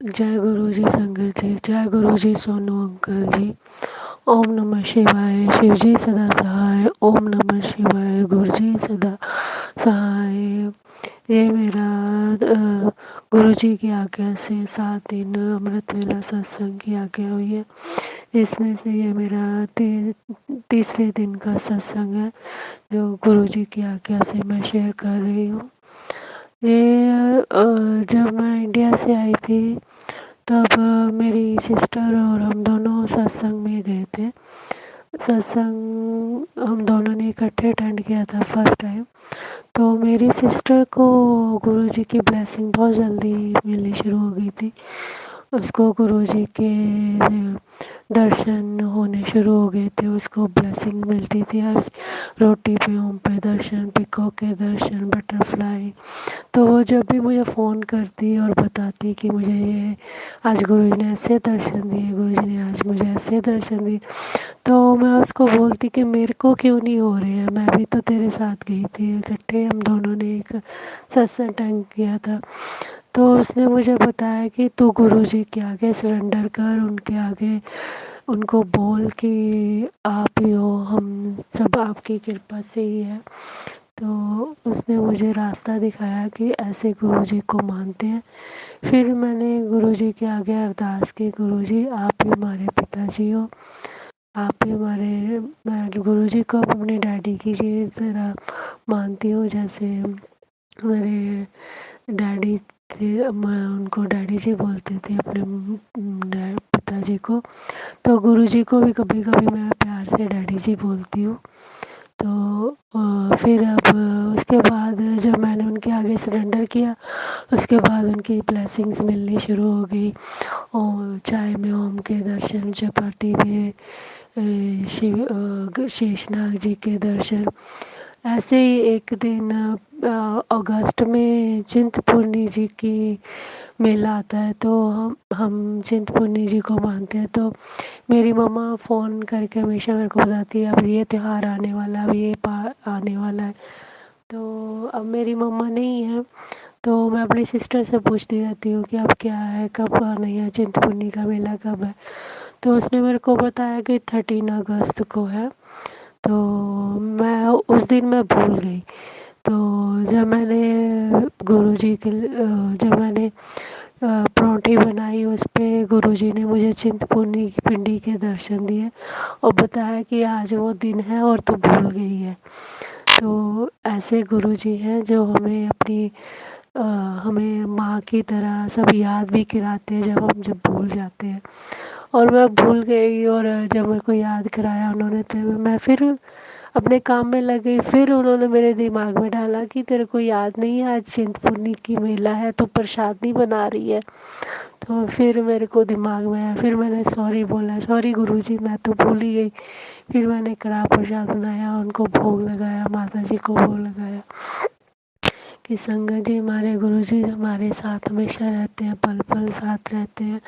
जय गुरु जी संगत जी, जय गुरु जी सोनू अंकल जी। ओम नमः शिवाय। शिवजी सदा सहाय। ओम नमः शिवाय। गुरुजी सदा सहाय। ये मेरा गुरुजी की आज्ञा से 7 दिन अमृत वेला सत्संग की आज्ञा हुई है, जिसमें से ये मेरा तीसरे दिन का सत्संग है जो गुरुजी की आज्ञा से मैं शेयर कर रही हूँ। ये जब मैं इंडिया से आई थी तब मेरी सिस्टर और हम दोनों सत्संग में गए थे। सत्संग हम दोनों ने इकट्ठे अटेंड किया था फर्स्ट टाइम। तो मेरी सिस्टर को गुरुजी की ब्लेसिंग बहुत जल्दी मिलनी शुरू हो गई थी। उसको गुरुजी के दर्शन होने शुरू हो गए थे, उसको ब्लेसिंग मिलती थी हर रोटी पे, ओम पे दर्शन, पिको के दर्शन, बटरफ्लाई। तो वो जब भी मुझे फ़ोन करती और बताती कि मुझे ये आज गुरुजी ने ऐसे दर्शन दिए, गुरुजी ने आज मुझे ऐसे दर्शन दिए, तो मैं उसको बोलती कि मेरे को क्यों नहीं हो रहे हैं, मैं भी तो तेरे साथ गई थी, इकट्ठे हम दोनों ने एक सत्संग अटेंड किया था। तो उसने मुझे बताया कि तू गुरुजी के आगे सरेंडर कर, उनके आगे उनको बोल कि आप ही हो, हम सब आपकी कृपा से ही है। तो उसने मुझे रास्ता दिखाया कि ऐसे गुरुजी को मानते हैं। फिर मैंने गुरुजी के आगे अरदास की, गुरुजी आप ही हमारे पिताजी हो, आप ही हमारे। मैं गुरुजी को अपने डैडी की तरह मानती हूँ, जैसे मेरे डैडी थे, मैं उनको डैडी जी बोलते थे अपने पिताजी को। तो गुरुजी को भी कभी कभी मैं प्यार से डैडी जी बोलती हूँ। तो फिर अब उसके बाद जब मैंने उनके आगे सरेंडर किया, उसके बाद उनकी ब्लेसिंग्स मिलनी शुरू हो गई। और चाय में ओम के दर्शन, चपाटी में शेषनाग जी के दर्शन। ऐसे ही एक दिन अगस्त में चिंतपूर्णी जी की मेला आता है, तो हम चिंतपूर्णी जी को मानते हैं। तो मेरी मम्मा फ़ोन करके हमेशा मेरे को बताती है अब ये त्यौहार आने वाला, अब ये आने वाला है। तो अब मेरी मम्मा नहीं है, तो मैं अपनी सिस्टर से पूछती रहती हूँ कि अब क्या है, कब आना है, चिंतपूर्णी का मेला कब है। तो उसने मेरे को बताया कि 13 अगस्त को है। तो मैं उस दिन मैं भूल गई। तो जब मैंने गुरुजी के जब मैंने पराँठी बनाई, उस पे गुरुजी ने मुझे चिंतपूर्णी की पिंडी के दर्शन दिए और बताया कि आज वो दिन है और तू भूल गई है। तो ऐसे गुरुजी हैं जो हमें अपनी हमें माँ की तरह सब याद भी कराते हैं जब भूल जाते हैं। और मैं भूल गई और जब मेरे को याद कराया उन्होंने, तो मैं फिर अपने काम में लग गई। फिर उन्होंने मेरे दिमाग में डाला कि तेरे को याद नहीं है आज चिंतपूर्णी की मेला है तो प्रसाद नहीं बना रही है। तो फिर मेरे को दिमाग में आया, फिर मैंने सॉरी बोला, सॉरी गुरुजी मैं तो भूल ही गई। फिर मैंने कढ़ा प्रसाद बनाया, उनको भोग लगाया, माता जी को भोग लगाया कि संगत जी हमारे गुरुजी हमारे साथ हमेशा रहते हैं, पल पल साथ रहते हैं।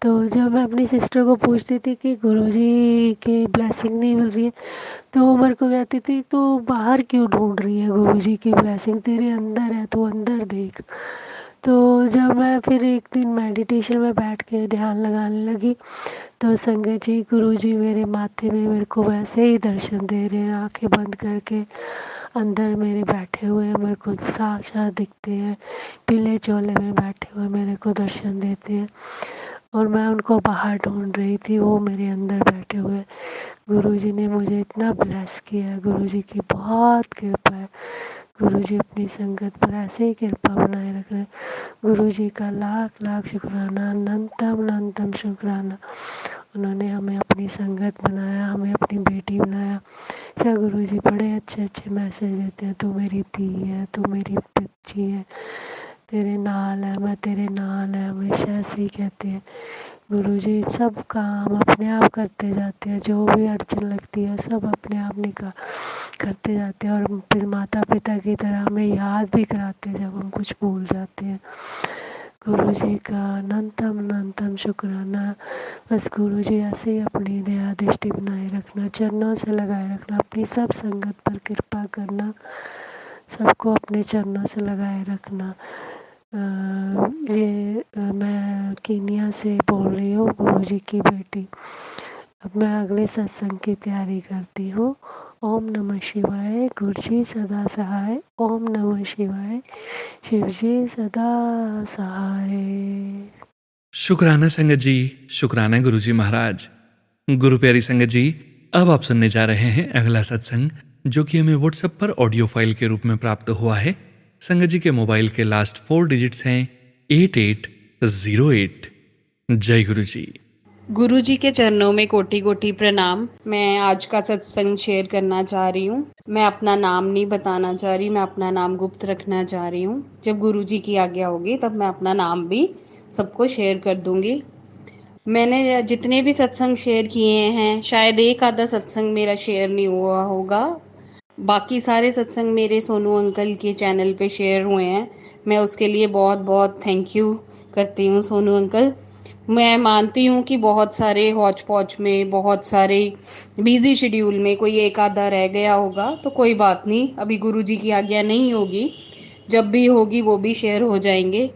तो जब मैं अपनी सिस्टर को पूछती थी कि गुरुजी की ब्लेसिंग नहीं मिल रही है तो वो मेरे को कहती थी तो बाहर क्यों ढूंढ रही है गुरुजी की ब्लेसिंग, तेरे अंदर है, तू अंदर देख। तो जब मैं फिर एक दिन मेडिटेशन में बैठ के ध्यान लगाने लगी तो संगत जी गुरुजी मेरे माथे में मेरे को वैसे ही दर्शन दे रहे हैं, आंखें बंद करके अंदर मेरे बैठे हुए हैं, मेरे को साक्षात दिखते हैं, पीले चोले में बैठे हुए मेरे को दर्शन देते हैं। और मैं उनको बाहर ढूंढ रही थी, वो मेरे अंदर बैठे हुए। गुरुजी ने मुझे इतना ब्लेस किया, गुरुजी की बहुत कृपा है। गुरुजी अपनी संगत पर ऐसे ही कृपा बनाए रख रहे। गुरुजी का लाख लाख शुक्राना, अनंतम अनंतम शुक्राना। उन्होंने हमें अपनी संगत बनाया, हमें अपनी बेटी बनाया। क्या गुरुजी बड़े अच्छे अच्छे मैसेज देते हैं, तू मेरी धी है, तू मेरी बच्ची है, तेरे नाल है, मैं तेरे नाल है, हमेशा ऐसे ही कहते हैं। गुरुजी सब काम अपने आप करते जाते हैं, जो भी अड़चन लगती है सब अपने आप निकाल करते जाते हैं और फिर माता पिता की तरह हमें याद भी कराते हैं जब हम कुछ भूल जाते हैं। गुरुजी का अनंतम अनंतम शुक्राना। बस गुरुजी ऐसे ही अपनी दया दृष्टि बनाए रखना, चरणों से लगाए रखना, अपनी सब संगत पर कृपा करना, सबको अपने चरणों से लगाए रखना। मैं कीनिया से बोल रही हूँ, गुरुजी की बेटी। अब मैं अगले सत्संग की तैयारी करती हूँ। ओम नमः शिवाय, गुरुजी सदा सहाय। ओम नमः शिवाय, शिवजी सदा सहाय। शुक्राना संगत जी, शुक्राना गुरुजी महाराज। गुरु प्यारी संगत जी, अब आप सुनने जा रहे हैं अगला सत्संग जो कि हमें व्हाट्सएप पर ऑडियो फाइल के रूप में प्राप्त हुआ है। संगत जी के मोबाइल के लास्ट 4 डिजिट्स हैं 8808। जय गुरु जी। गुरु जी के चरणों में कोटि कोटि प्रणाम। मैं आज का सत्संग शेयर करना चाह रही हूँ। मैं अपना नाम नहीं बताना चाह रही, मैं अपना नाम गुप्त रखना चाह रही हूँ। जब गुरु जी की आज्ञा होगी तब मैं अपना नाम भी सबको शेयर कर दूंगी। मैंने जितने भी सत्संग शेयर किए हैं, शायद एक आधा सत्संग मेरा शेयर नहीं हुआ होगा। बाकी सारे सत्संग मेरे सोनू अंकल के चैनल पे शेयर हुए हैं। मैं उसके लिए बहुत बहुत थैंक यू करती हूँ सोनू अंकल। मैं मानती हूँ कि बहुत सारे हौच पौच में, बहुत सारे बिजी शेड्यूल में कोई एक आधा रह गया होगा, तो कोई बात नहीं, अभी गुरु जी की आज्ञा नहीं होगी, जब भी होगी वो भी शेयर हो जाएंगे।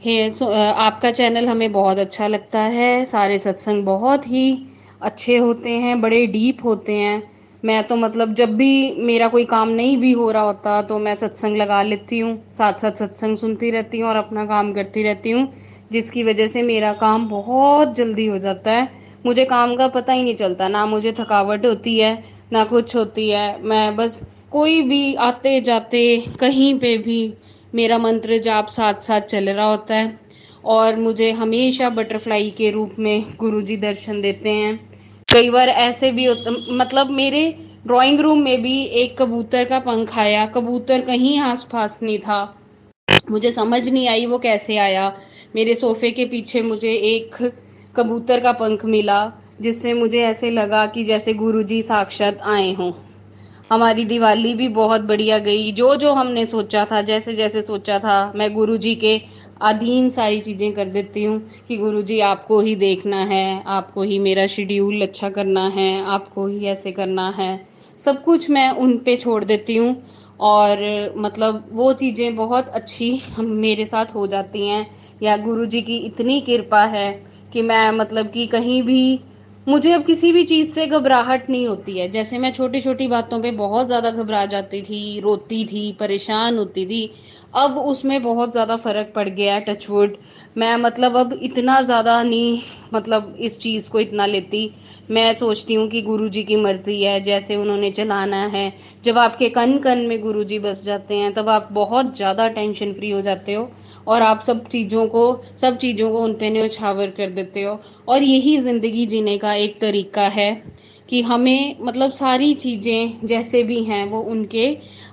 आपका चैनल हमें बहुत अच्छा लगता है। सारे सत्संग बहुत ही अच्छे होते हैं, बड़े डीप होते हैं। मैं तो मतलब जब भी मेरा कोई काम नहीं भी हो रहा होता तो मैं सत्संग लगा लेती हूँ, साथ साथ सत्संग सुनती रहती हूँ और अपना काम करती रहती हूँ, जिसकी वजह से मेरा काम बहुत जल्दी हो जाता है। मुझे काम का पता ही नहीं चलता, ना मुझे थकावट होती है ना कुछ होती है। मैं बस कोई भी आते जाते कहीं पे भी मेरा मंत्र जाप साथ साथ चल रहा होता है और मुझे हमेशा बटरफ्लाई के रूप में गुरुजी दर्शन देते हैं। कई बार ऐसे भी होता, मतलब मेरे ड्राइंग रूम में भी एक कबूतर का पंख आया। कबूतर कहीं आस पास नहीं था, मुझे समझ नहीं आई वो कैसे आया। मेरे सोफे के पीछे मुझे एक कबूतर का पंख मिला, जिससे मुझे ऐसे लगा कि जैसे गुरुजी साक्षात आए हों। हमारी दिवाली भी बहुत बढ़िया गई। जो जो हमने सोचा था, जैसे जैसे सोचा था, मैं गुरुजी के अधीन सारी चीज़ें कर देती हूँ कि गुरुजी आपको ही देखना है, आपको ही मेरा शेड्यूल अच्छा करना है, आपको ही ऐसे करना है। सब कुछ मैं उन पे छोड़ देती हूँ और मतलब वो चीज़ें बहुत अच्छी हम मेरे साथ हो जाती हैं। या गुरुजी की इतनी कृपा है कि मैं मतलब कि कहीं भी मुझे अब किसी भी चीज़ से घबराहट नहीं होती है। जैसे मैं छोटी छोटी बातों पे बहुत ज़्यादा घबरा जाती थी, रोती थी, परेशान होती थी, अब उसमें बहुत ज़्यादा फ़र्क पड़ गया है, टचवुड। मैं मतलब अब इतना ज़्यादा नहीं, मतलब इस चीज़ को इतना लेती। मैं सोचती हूँ कि गुरुजी की मर्ज़ी है, जैसे उन्होंने चलाना है। जब आपके कन कन में गुरुजी बस जाते हैं तब आप बहुत ज़्यादा टेंशन फ्री हो जाते हो और आप सब चीज़ों को उन पे न्यौछावर कर देते हो। और यही ज़िंदगी जीने का एक तरीका है कि हमें मतलब सारी चीज़ें जैसे भी हैं वो उनके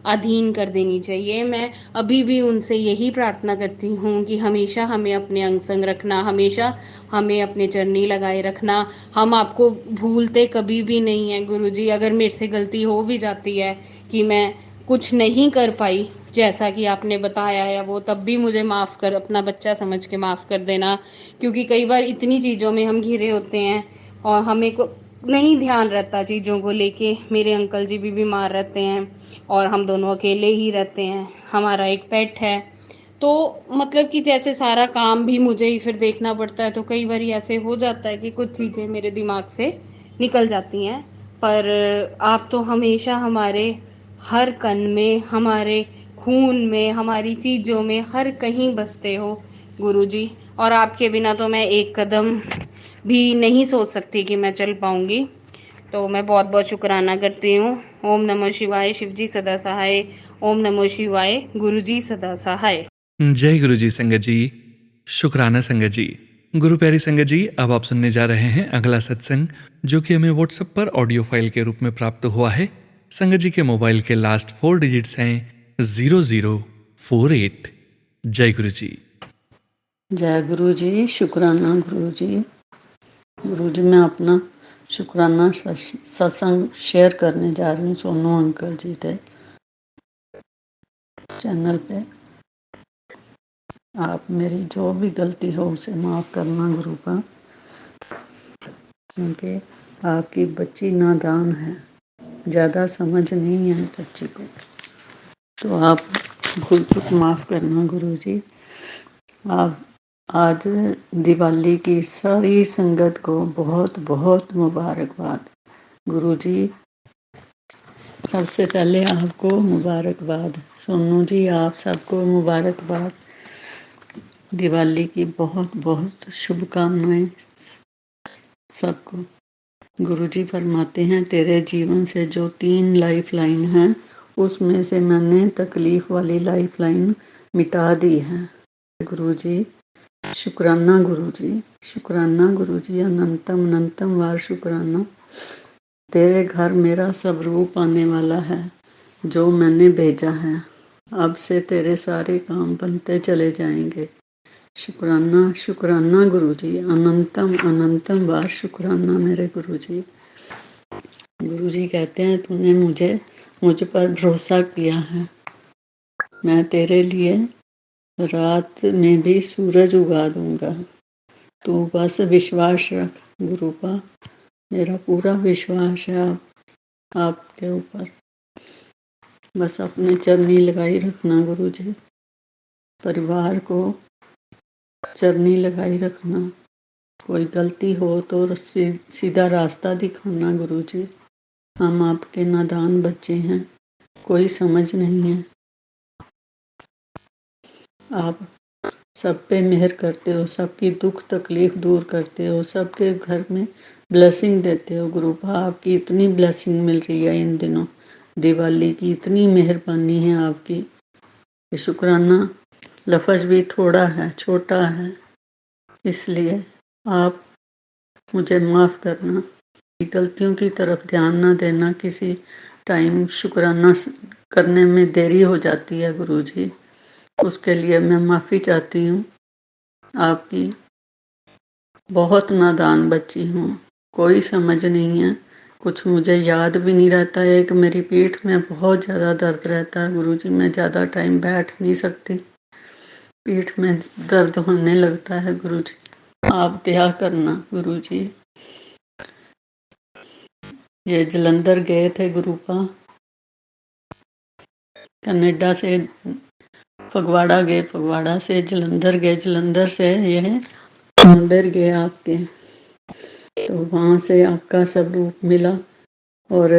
अधीन कर देनी चाहिए। मैं अभी भी उनसे यही प्रार्थना करती हूँ कि हमेशा हमें अपने अंग संग रखना, हमेशा हमें अपने चरनी लगाए रखना। हम आपको भूलते कभी भी नहीं हैं गुरुजी। अगर मेरे से गलती हो भी जाती है कि मैं कुछ नहीं कर पाई जैसा कि आपने बताया है वो, तब भी मुझे माफ़ कर, अपना बच्चा समझ के माफ़ कर देना। क्योंकि कई बार इतनी चीज़ों में हम घिरे होते हैं और हमें को नहीं ध्यान रहता चीज़ों को लेके। मेरे अंकल जी भी बीमार रहते हैं और हम दोनों अकेले ही रहते हैं। हमारा एक पेट है, तो मतलब कि जैसे सारा काम भी मुझे ही फिर देखना पड़ता है, तो कई बार ऐसे हो जाता है कि कुछ चीज़ें मेरे दिमाग से निकल जाती हैं। पर आप तो हमेशा हमारे हर कण में, हमारे खून में, हमारी चीज़ों में, हर कहीं बसते हो गुरुजी। और आपके बिना तो मैं एक कदम भी नहीं सोच सकती कि मैं चल पाऊँगी। तो मैं बहुत बहुत शुक्राना करती हूँ। ओम नमः शिवाय, शिव जी सदा सहाय। ओम नमः शिवाय, गुरु जी सदा सहाय। जय गुरु जी संगत जी। शुक्राना संगत जी। गुरु प्यारी संगत जी, अब आप सुनने जा रहे हैं अगला सत्संग, जो कि हमें व्हाट्सएप पर ऑडियो फाइल के रूप में प्राप्त हुआ है। संगत जी के मोबाइल के लास्ट 4 डिजिट्स हैं 0048। जय गुरु जी। जय गुरु जी। शुक्राना गुरु जी। गुरु जी, मैं अपना शुक्राना सत्संग शेयर करने जा रही हूँ सोनू अंकल जी के चैनल पे। आप मेरी जो भी गलती हो उसे माफ़ करना गुरु का, क्योंकि आपकी बच्ची नादान है, ज़्यादा समझ नहीं है बच्ची को, तो आप भूल चूक माफ़ करना गुरु जी। आप आज दिवाली की सारी संगत को बहुत बहुत मुबारकबाद गुरु जी। सबसे पहले आपको मुबारकबाद सोनू जी, आप सबको मुबारकबाद। दिवाली की बहुत बहुत शुभकामनाएं सबको। गुरुजी फरमाते हैं, तेरे जीवन से जो 3 लाइफ लाइन हैं उसमें से मैंने तकलीफ वाली लाइफ लाइन मिटा दी है। गुरुजी शुक्राना गुरुजी, शुक्राना गुरुजी, अनंतम अनंतम वार शुक्राना। तेरे घर मेरा सब रूप आने वाला है जो मैंने भेजा है। अब से तेरे सारे काम बनते चले जाएंगे। शुक्राना शुक्राना गुरुजी, अनंतम अनंतम बार शुक्राना मेरे गुरुजी। गुरुजी कहते हैं, तूने मुझ पर भरोसा किया है, मैं तेरे लिए रात में भी सूरज उगा दूंगा। तू बस विश्वास रख गुरु का, मेरा पूरा विश्वास है आपके ऊपर। बस अपने चरनी लगाई रखना गुरु जी, परिवार को चरनी लगाई रखना। कोई गलती हो तो सीधा रास्ता दिखाना गुरु जी। हम आपके नादान बच्चे हैं, कोई समझ नहीं है। आप सब पे मेहर करते हो, सबकी दुख तकलीफ दूर करते हो, सबके घर में ब्लेसिंग देते हो गुरु। आपकी इतनी ब्लेसिंग मिल रही है इन दिनों, दिवाली की इतनी मेहरबानी है आपकी। शुक्राना लफ्ज़ भी थोड़ा है, छोटा है, इसलिए आप मुझे माफ़ करना। गलतियों की तरफ ध्यान ना देना, किसी टाइम शुक्राना करने में देरी हो जाती है गुरु जी, उसके लिए मैं माफ़ी चाहती हूँ। आपकी बहुत नादान बच्ची हूँ, कोई समझ नहीं है, कुछ मुझे याद भी नहीं रहता है। कि मेरी पीठ में बहुत ज़्यादा दर्द रहता है गुरु जी, मैं ज़्यादा टाइम बैठ नहीं सकती, पीठ में दर्द होने लगता है गुरु जी, आप दया करना गुरु जी। ये जलंधर गए थे गुरु का, कनाडा से फगवाड़ा गए, फगवाड़ा से जलंधर गए, जलंधर से यह मंदिर गए आपके, तो वहाँ से आपका सब रूप मिला और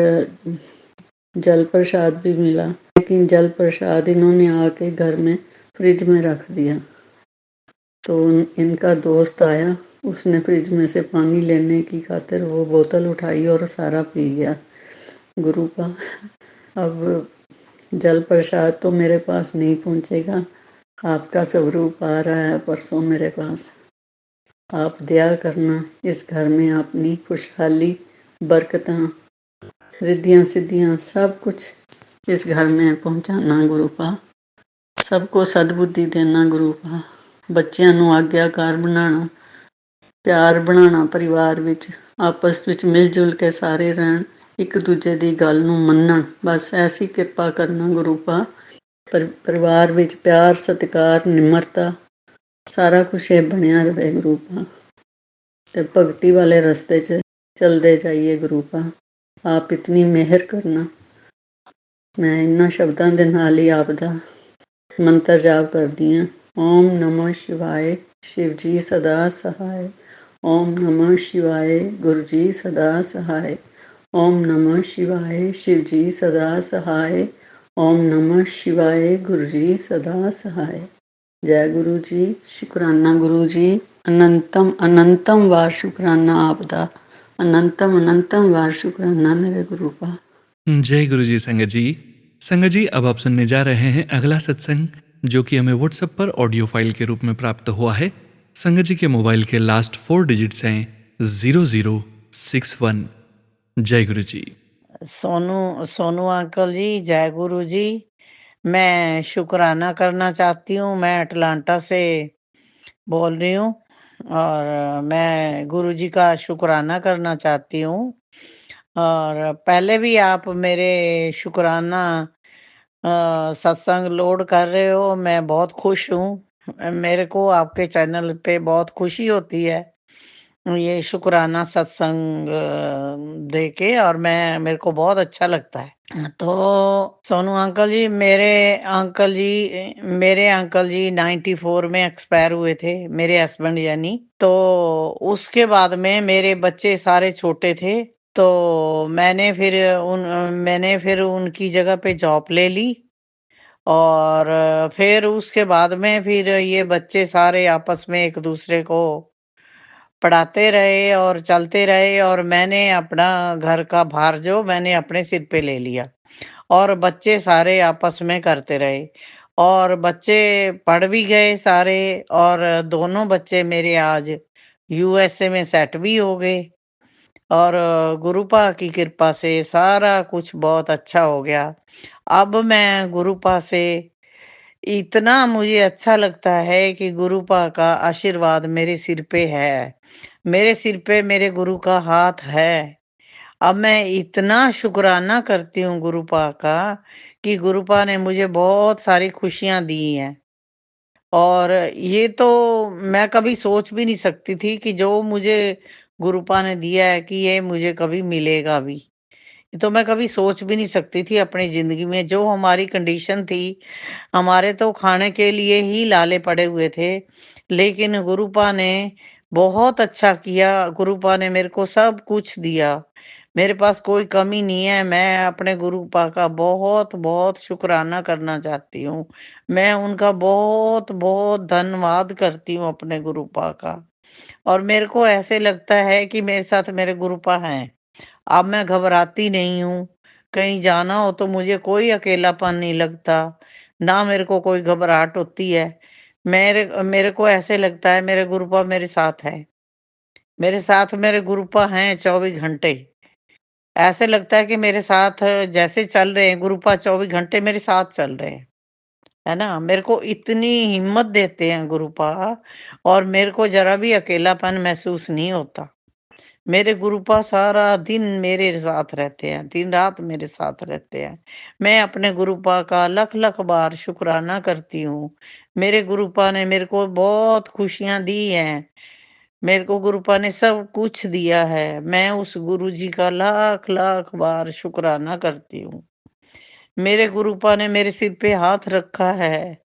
जल प्रसाद भी मिला। लेकिन जल प्रसाद इन्होंने आके घर में फ्रिज में रख दिया, तो इनका दोस्त आया, उसने फ्रिज में से पानी लेने की खातिर वो बोतल उठाई और सारा पी गया गुरु का। अब जल प्रसाद तो मेरे पास नहीं पहुँचेगा, आपका स्वरूप आ रहा है परसों मेरे पास। आप दया करना, इस घर में अपनी खुशहाली बरकतां, रिद्धियां सिद्धियां सब कुछ इस घर में पहुंचाना गुरु पा। सबको सदबुद्धि देना गुरु पा। ਬੱਚਿਆਂ ਨੂੰ ਆਗਿਆਕਾਰ ਬਣਾਉਣਾ, ਪਿਆਰ ਬਣਾਉਣਾ ਪਰਿਵਾਰ ਵਿੱਚ, ਆਪਸ ਵਿੱਚ ਮਿਲ ਜੁਲ ਕੇ ਸਾਰੇ ਰਹਿਣ, ਇੱਕ ਦੂਜੇ ਦੀ ਗੱਲ ਨੂੰ ਮੰਨਣ, ਬਸ ਐਸੀ ਕਿਰਪਾ ਕਰਨਾ ਗੁਰੂ ਪਾ। ਪਰਿਵਾਰ ਵਿੱਚ ਪਿਆਰ ਸਤਿਕਾਰ ਨਿਮਰਤਾ ਸਾਰਾ ਕੁਛ ਇਹ ਬਣਿਆ ਰਹੇ ਗੁਰੂ ਪਾ, ਤੇ ਭਗਤੀ ਵਾਲੇ ਰਸਤੇ 'ਚ ਚਲਦੇ ਜਾਈਏ ਗੁਰੂ ਪਾ। ਆਪ ਇਤਨੀ ਮਿਹਰ ਕਰਨਾ। ਮੈਂ ਇਹਨਾਂ ਸ਼ਬਦਾਂ ਦੇ ਨਾਲ ਹੀ ਆਪ ਦਾ ਮੰਤਰ ਜਾਪ ਕਰਦੀ ਹਾਂ। ਓਮ ਨਮੋ ਸ਼ਿਵਾਏ, शिव जी सदा सहाय। ओम नमः शिवाय, गुरु जी सदा सहाय। ओम नमः शिवाय, शिव जी सदा सहाय। ओम नमः शिवाय, गुरु जी सदा सहाय। जय गुरु जी। शुक्राना गुरु जी। अनंतम अनंतम वार शुक्राना आपदा। अनंतम अनंतम वार शुक्राना मेरे गुरु का। जय गुरु जी। संगत जी अब आप सुनने जा रहे हैं अगला सत्संग, जो कि हमें व्हाट्सएप पर ऑडियो फाइल के रूप में प्राप्त हुआ है। संगत जी के मोबाइल के लास्ट 4 डिजिट्स हैं 0061। जय गुरु जी। सोनू अंकल जी, जय गुरु जी। मैं शुक्राना करना चाहती हूँ। मैं अटलांटा से बोल रही हूँ और मैं गुरु जी का शुक्राना करना चाहती हूँ। और पहले भी आप मेरे शुक्राना सत्संग लोड कर रहे हो, मैं बहुत खुश हूँ। मेरे को आपके चैनल पे बहुत खुशी होती है ये शुक्राना सत्संग देके, और मेरे को बहुत अच्छा लगता है। तो सोनू अंकल जी, मेरे अंकल जी 94 में एक्सपायर हुए थे, मेरे हस्बैंड यानी। तो उसके बाद में मेरे बच्चे सारे छोटे थे, तो मैंने फिर उनकी जगह पे जॉब ले ली। और फिर उसके बाद में फिर ये बच्चे सारे आपस में एक दूसरे को पढ़ाते रहे और चलते रहे, और मैंने अपना घर का भार जो मैंने अपने सिर पे ले लिया, और बच्चे सारे आपस में करते रहे, और बच्चे पढ़ भी गए सारे, और दोनों बच्चे मेरे आज यूएसए में सेट भी हो गए। और गुरुपा की कृपा से सारा कुछ बहुत अच्छा हो गया। अब मैं गुरुपा से इतना मुझे अच्छा लगता है कि गुरुपा का आशीर्वाद मेरे सिर पे है, मेरे सिर पे मेरे गुरु का हाथ है। अब मैं इतना शुक्राना करती हूँ गुरुपा का कि गुरुपा ने मुझे बहुत सारी खुशियां दी हैं। और ये तो मैं कभी सोच भी नहीं सकती थी कि जो मुझे गुरुपा ने दिया है कि ये मुझे कभी मिलेगा भी। ये तो मैं कभी सोच भी नहीं सकती थी अपनी जिंदगी में। जो हमारी कंडीशन थी, हमारे तो खाने के लिए ही लाले पड़े हुए थे, लेकिन गुरुपा ने बहुत अच्छा किया। गुरुपा ने मेरे को सब कुछ दिया, मेरे पास कोई कमी नहीं है। मैं अपने गुरुपा का बहुत बहुत शुक्राना करना चाहती हूँ। मैं उनका बहुत बहुत धन्यवाद करती हूँ अपने गुरुपा का। और मेरे को ऐसे लगता है कि मेरे साथ मेरे गुरुपा हैं। अब मैं घबराती नहीं हूँ। कहीं जाना हो तो मुझे कोई अकेलापन नहीं लगता, ना मेरे को कोई घबराहट होती है। मेरे मेरे को ऐसे लगता है मेरे गुरुपा मेरे साथ है। मेरे साथ मेरे गुरुपा हैं 24 घंटे। ऐसे लगता है कि मेरे साथ जैसे चल रहे हैं गुरुपा, 24 घंटे मेरे साथ चल रहे हैं, है ना। मेरे को इतनी हिम्मत देते हैं गुरुपा, और मेरे को जरा भी अकेलापन महसूस नहीं होता। मेरे गुरुपा सारा दिन मेरे साथ रहते हैं, दिन रात मेरे साथ रहते हैं। मैं अपने गुरुपा का लख लख बार शुक्राना करती हूँ। मेरे गुरुपा ने मेरे को बहुत खुशियां दी हैं। मेरे को गुरुपा ने सब कुछ दिया है। मैं उस गुरु जी का लाख लाख बार शुक्राना करती हूँ। मेरे गुरुपा ने मेरे सिर पे हाथ रखा है।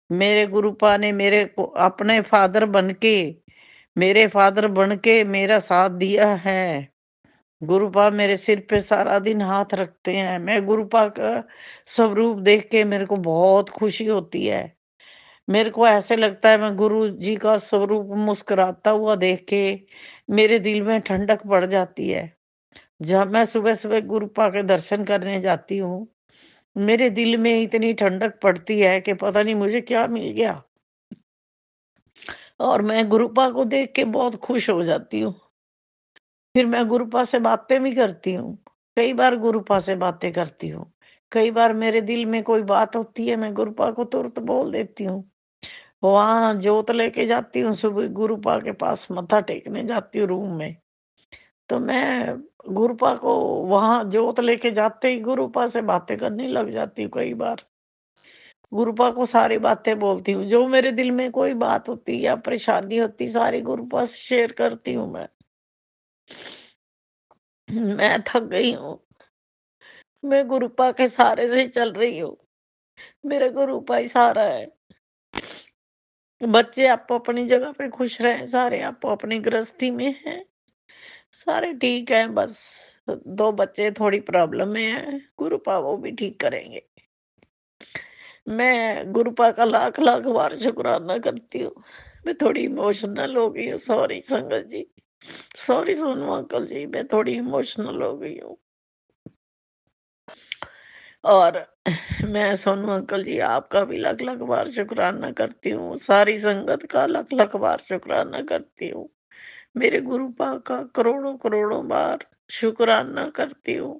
मेरे गुरुपा ने मेरे को अपने मेरे फादर बन के मेरा साथ दिया है। गुरुपा मेरे सिर पे सारा दिन हाथ रखते हैं। मैं गुरुपा का स्वरूप देख के मेरे को बहुत खुशी होती है। मेरे को ऐसे लगता है मैं गुरु जी का स्वरूप मुस्कुराता हुआ देख के मेरे दिल में ठंडक पड़ जाती है। जब मैं सुबह सुबह गुरुपा के दर्शन करने जाती हूँ, मेरे दिल में इतनी ठंडक पड़ती है कि पता नहीं मुझे क्या मिल गया, और मैं गुरुपा को देख के बहुत खुश हो जाती हूँ। फिर मैं गुरुपा से बातें भी करती हूँ। कई बार गुरुपा से बातें करती हूँ। कई बार मेरे दिल में कोई बात होती है, मैं गुरुपा को तुरंत बोल देती हूँ। वहाँ जोत लेके जाती हूँ, सुबह गुरुपा के पास मत्था टेकने जाती हूँ रूम में। तो मैं गुरुपा को वहाँ जोत लेके जाते ही गुरुपा से बातें करने लग जाती हूँ कई बार। गुरुपा को सारी बातें बोलती हूँ, जो मेरे दिल में कोई बात होती या परेशानी होती सारी गुरुपा से शेयर करती हूँ मैं। मैं थक गई हूँ, मैं गुरुपा के सहारे से चल रही हूँ। मेरा गुरुपा ही सहारा है। बच्चे आपो अपनी जगह पे खुश रहें, सारे आपो अपनी गृहस्थी में हैं। सारे ठीक हैं, बस 2 बच्चे थोड़ी प्रॉब्लम में हैं, गुरुपा वो भी ठीक करेंगे। मैं गुरुपा का लाख-लाख बार शुकराना करती हूँ। मैं थोड़ी इमोशनल हो गई हूँ, सॉरी संगत जी। सॉरी सोनू अंकल जी, मैं थोड़ी इमोशनल हो गई हूँ। और मैं सोनू अंकल जी आपका भी लाख-लाख बार शुकराना करती हूँ। सारी संगत का लाख-लाख बार शुकराना करती हूँ। मेरे गुरुपा का करोड़ों-करोड़ों बार शुकराना करती हूँ।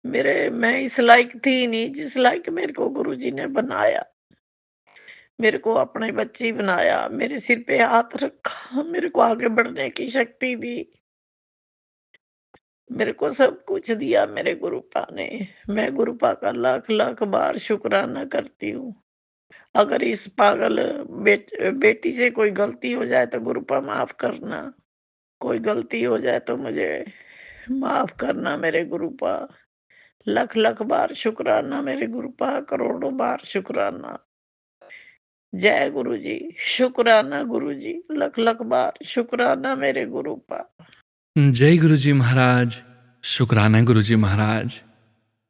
मैं इस लायक थी ही नहीं जिस लायक मेरे को गुरुजी ने बनाया। मेरे को अपने बच्चे बनाया, मेरे सिर पे हाथ रखा, मेरे को आगे बढ़ने की शक्ति दी। मेरे को सब कुछ दिया मेरे गुरुपा ने। मैं गुरुपा का लाख-लाख बार शुकराना करती हूँ। अगर इस पागल बेटी से कोई गलती हो जाए तो गुरुपा माफ करना। कोई गलती हो जाए तो मुझे माफ करना मेरे गुरुपा। लख-लख बार शुकराना मेरे गुरुपा, करोड़ों बार शुकराना। जय गुरुजी, शुकराना गुरुजी, लख-लख बार शुकराना मेरे गुरुपा। जय गुरुजी महाराज, शुक्राना गुरुजी महाराज।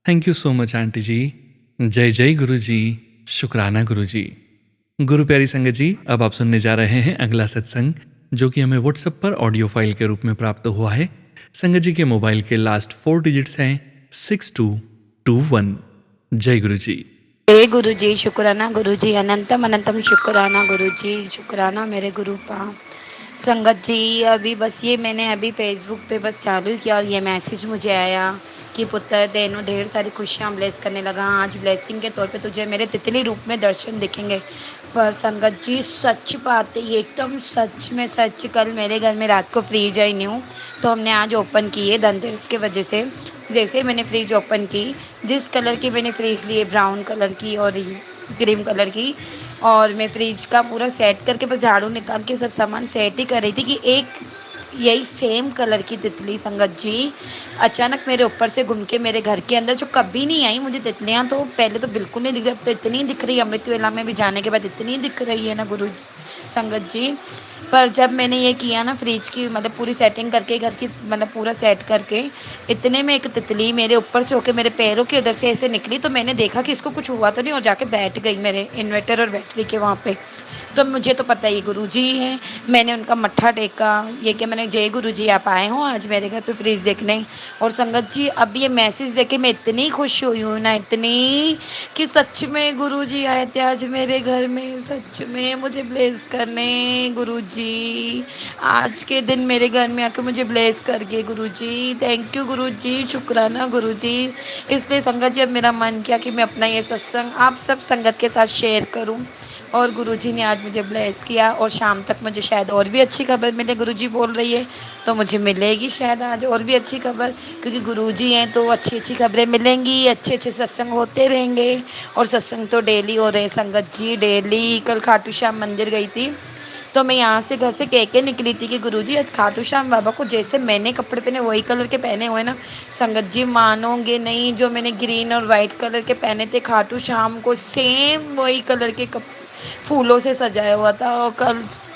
Thank you so much aunty ji. जय जय गुरुजी, शुक्राना गुरुजी। गुरु प्यारी संगत जी, अब आप सुनने जा रहे हैं अगला सत्संग, जो कि हमें व्हाट्सएप पर ऑडियो फाइल के रूप में प्राप्त हुआ है। संगत जी के मोबाइल के लास्ट 4 डिजिट्स हैं 6221। जय गुरुजी। जय गुरु जी, शुक्राना गुरु जी, अनंतम अनंतम शुक्राना गुरु जी, शुक्राना मेरे गुरु पा संगत जी। अभी बस ये मैंने अभी फेसबुक पे बस चालू किया और ये मैसेज मुझे आया कि पुत्र देनो ढेर सारी खुशियाँ ब्लेस करने लगा। आज ब्लेसिंग के तौर पे तुझे मेरे तितली रूप में दर्शन दिखेंगे। पर संगत जी सच बात है, ये एकदम सच में सच। कल मेरे घर में रात को फ्रीज आई न्यू, तो हमने आज ओपन की है धनतेरस के वजह से। जैसे मैंने फ्रिज ओपन की, जिस कलर की मैंने फ्रिज ली है, ब्राउन कलर की और क्रीम कलर की, और मैं फ्रिज का पूरा सेट करके बस झाड़ू निकाल के सब सामान सेट ही कर रही थी कि एक यही सेम कलर की तितली संगत जी अचानक मेरे ऊपर से घूम के मेरे घर के अंदर, जो कभी नहीं आई। मुझे तितलियाँ तो पहले तो बिल्कुल नहीं दिख रही, अब तो इतनी दिख रही है। अमृत वेला में भी जाने के बाद इतनी दिख रही है ना गुरु संगत जी। पर जब मैंने ये किया ना फ्रिज की, मतलब पूरी सेटिंग करके घर की, मतलब पूरा सेट करके, इतने में एक तितली मेरे ऊपर से होके मेरे पैरों के उधर से ऐसे निकली। तो मैंने देखा कि इसको कुछ हुआ तो नहीं, और जाके बैठ गई मेरे इन्वर्टर और बैटरी के वहाँ पे। तो मुझे तो पता ही गुरुजी हैं, मैंने उनका मत्था टेका। ये कि मैंने जय गुरुजी आप आए हो आज मेरे घर पे फ्रिज देखने। और संगत जी अब ये मैसेज देख के मैं इतनी खुश हुई हूँ ना, इतनी कि सच में गुरुजी आए थे आज मेरे घर में, सच में मुझे ब्लेस करने। गुरुजी आज के दिन मेरे घर में आके मुझे ब्लेस करके गुरुजी, थैंक यू गुरुजी, शुक्राना गुरुजी। इसलिए संगत जी अब मेरा मन किया कि मैं अपना ये सत्संग आप सब संगत के साथ शेयर करूं। और गुरुजी ने आज मुझे ब्लेस किया, और शाम तक मुझे शायद और भी अच्छी खबर मिले। गुरुजी बोल रही है तो मुझे मिलेगी शायद आज और भी अच्छी खबर, क्योंकि गुरुजी हैं तो अच्छी अच्छी खबरें मिलेंगी, अच्छे अच्छे सत्संग होते रहेंगे। और सत्संग तो डेली हो रहे हैं संगत जी, डेली। कल खाटू श्याम मंदिर गई थी, तो मैं यहाँ से घर से कह के निकली थी कि गुरुजी आज खाटू श्याम बाबा को जैसे मैंने कपड़े पहने वही कलर के पहने हुए ना। संगत जी मानोगे नहीं, जो मैंने ग्रीन और वाइट कलर के पहने थे खाटू श्याम को सेम वही कलर के फूलों से सजाया हुआ था। और कल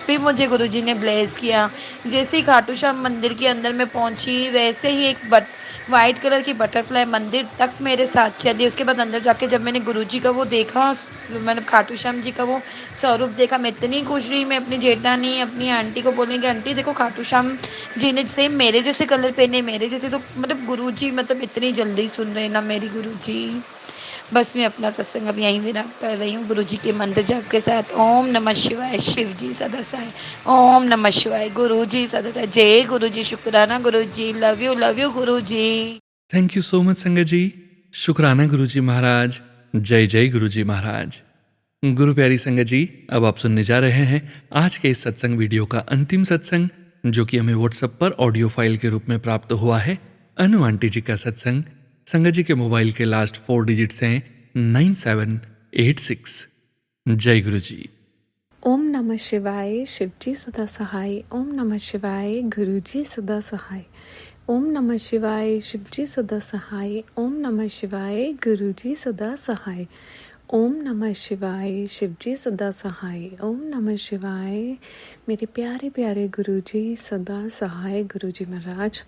भी मुझे गुरुजी ने ब्लेस किया। जैसे ही खाटू श्याम मंदिर के अंदर मैं पहुंची, वैसे ही एक वाइट कलर की बटरफ्लाई मंदिर तक मेरे साथ चली। उसके बाद अंदर जाके जब मैंने गुरुजी का वो देखा, मैंने खाटू श्याम जी का वो स्वरूप देखा, मैं इतनी खुश रही। मैं अपनी जेठानी अपनी आंटी को बोलेंगे, आंटी देखो खाटू श्याम जी ने सेम मेरे जैसे कलर पहने, मेरे जैसे। तो मतलब गुरुजी मतलब इतनी जल्दी सुन रहे ना मेरी गुरुजी। बस मैं अपना सत्संग अब यहीं विराम कर रही हूँ गुरु जी के मंत्र जप के साथ। ओम नमः शिवाय, शिव जी सदा सहाय। ओम नमः शिवाय, गुरु जी सदा सहाय। जय गुरु जी, शुक्राना गुरु जी, love you Guru ji. Thank you so much संगत जी। शुक्राना गुरु जी महाराज। जय जय गुरु जी महाराज। गुरु प्यारी संगत जी, अब आप सुनने जा रहे हैं आज के इस सत्संग वीडियो का अंतिम सत्संग, जो कि हमें व्हाट्सएप पर ऑडियो फाइल के रूप में प्राप्त हुआ है। अनु आंटी जी का सत्संग। संगत जी के मोबाइल के लास्ट 4 डिजिट्स हैं 9786। जय गुरु जी। ओम नमः शिवाय, शिव जी सदा सहाय। ओम नमः शिवाय, गुरु जी सदा सहाय। ओम नमः शिवाय, शिव जी सदा सहाय। ओम नमः शिवाय, गुरु जी सदा सहाय। ओम नमः शिवाय, शिव जी सदा सहाय। ओम नमः शिवाय, मेरे प्यारे प्यारे गुरु जी सदा सहाय। गुरु जी महाराज,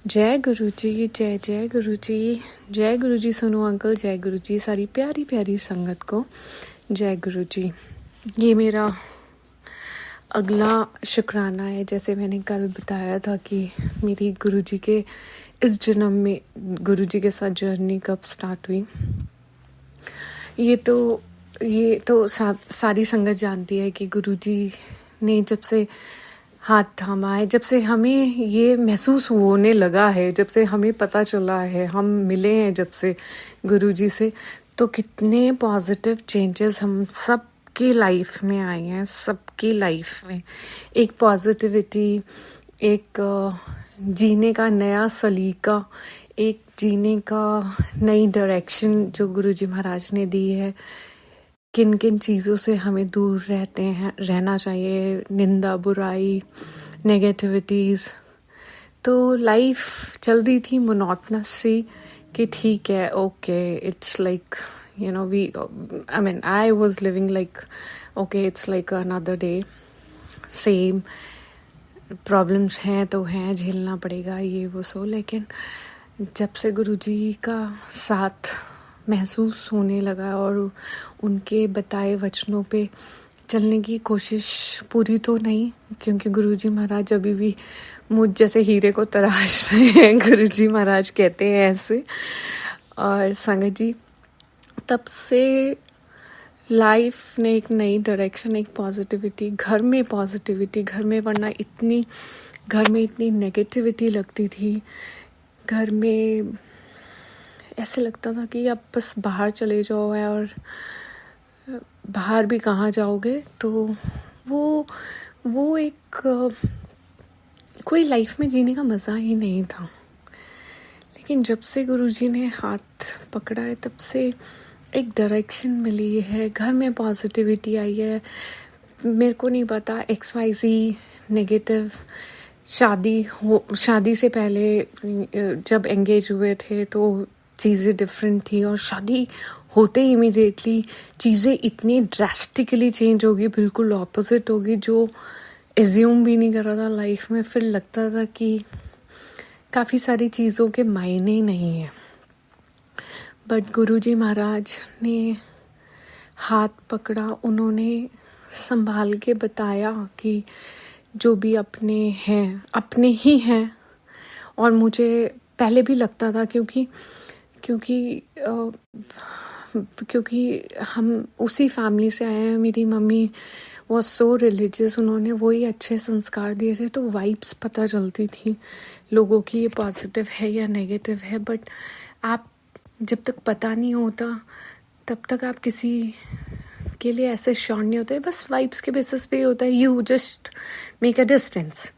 जय गुरु जी, जय जय गुरु जी, जय गुरु जी सोनू अंकल, जय गुरु जी सारी प्यारी प्यारी संगत को जय गुरु जी। ये मेरा अगला शुक्राना है। जैसे मैंने कल बताया था कि मेरी गुरु जी के इस जन्म में गुरु जी के साथ जर्नी कब स्टार्ट हुई, ये तो सारी संगत जानती है कि गुरु जी ने जब से हाथ थामा है, जब से हमें ये महसूस होने लगा है, जब से हमें पता चला है, हम मिले हैं जब से गुरु जी से, तो कितने पॉजिटिव चेंजेस हम सब की लाइफ में आई हैं। सबकी लाइफ में एक पॉजिटिविटी, एक जीने का नया सलीका, एक जीने का नई डायरेक्शन जो गुरुजी महाराज ने दी है। किन किन चीज़ों से हमें दूर रहना चाहिए, निंदा, बुराई, नेगेटिविटीज़। तो लाइफ चल रही थी मोनोटनस सी कि ठीक है, okay, it's like I was living like, okay, it's like another day, same problems हैं तो हैं, झेलना पड़ेगा ये वो सो। लेकिन जब से गुरुजी का साथ महसूस होने लगा और उनके बताए वचनों पे चलने की कोशिश पूरी तो नहीं, क्योंकि गुरुजी महाराज अभी भी मुझ जैसे हीरे को तराश रहे हैं, गुरुजी महाराज कहते हैं ऐसे। और संगत जी, तब से लाइफ ने एक नई डायरेक्शन, एक पॉजिटिविटी, घर में पॉजिटिविटी, घर में वरना घर में इतनी नेगेटिविटी लगती थी। घर में ऐसे लगता था कि आप बस बाहर चले जाओ है, और बाहर भी कहाँ जाओगे। तो वो एक कोई लाइफ में जीने का मज़ा ही नहीं था। लेकिन जब से गुरुजी ने हाथ पकड़ा है, तब से एक डायरेक्शन मिली है, घर में पॉजिटिविटी आई है। मेरे को नहीं पता XYZ नेगेटिव, शादी से पहले जब एंगेज हुए थे तो चीज़ें डिफरेंट थी, और शादी होते ही इमीडिएटली चीज़ें इतनी ड्रास्टिकली चेंज होगी, बिल्कुल ऑपोजिट होगी, जो एज्यूम भी नहीं कर रहा था लाइफ में। फिर लगता था कि काफ़ी सारी चीज़ों के मायने नहीं है। बट गुरुजी महाराज ने हाथ पकड़ा, उन्होंने संभाल के बताया कि जो भी अपने हैं अपने ही हैं। और मुझे पहले भी लगता था, क्योंकि हम उसी फैमिली से आए हैं। मेरी मम्मी वॉज सो रिलीजियस, उन्होंने वही अच्छे संस्कार दिए थे, तो वाइब्स पता चलती थी लोगों की, ये पॉजिटिव है या नेगेटिव है। बट आप जब तक पता नहीं होता तब तक आप किसी के लिए ऐसे श्योर नहीं होते, बस वाइब्स के बेसिस पे होता है, you just make a distance.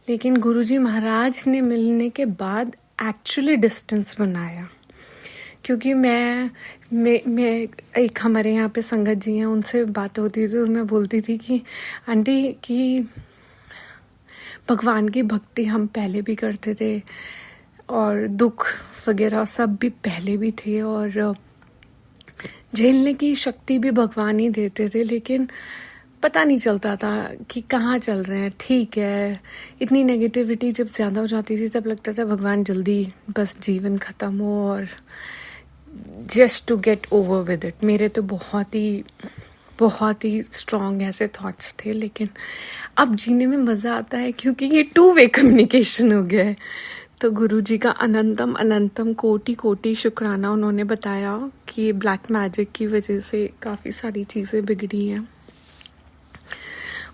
लेकिन गुरुजी महाराज ने मिलने के बाद एक्चुअली डिस्टेंस बनाया। क्योंकि मैं एक हमारे यहाँ पे संगत जी हैं, उनसे बात होती थी तो मैं बोलती थी कि आंटी कि भगवान की भक्ति हम पहले भी करते थे, और दुख वगैरह सब भी पहले भी थे, और झेलने की शक्ति भी भगवान ही देते थे। लेकिन पता नहीं चलता था कि कहाँ चल रहे हैं। ठीक है, इतनी नेगेटिविटी जब ज़्यादा हो जाती थी तब लगता था भगवान जल्दी बस जीवन ख़त्म हो, और just to get over with it. मेरे तो बहुत ही स्ट्रॉन्ग ऐसे थॉट्स थे। लेकिन अब जीने में मज़ा आता है, क्योंकि ये 2 वे कम्युनिकेशन हो गया है। तो गुरुजी का अनंतम अनंतम कोटि कोटि शुक्राना। उन्होंने बताया कि ब्लैक मैजिक की वजह से काफ़ी सारी चीज़ें बिगड़ी हैं।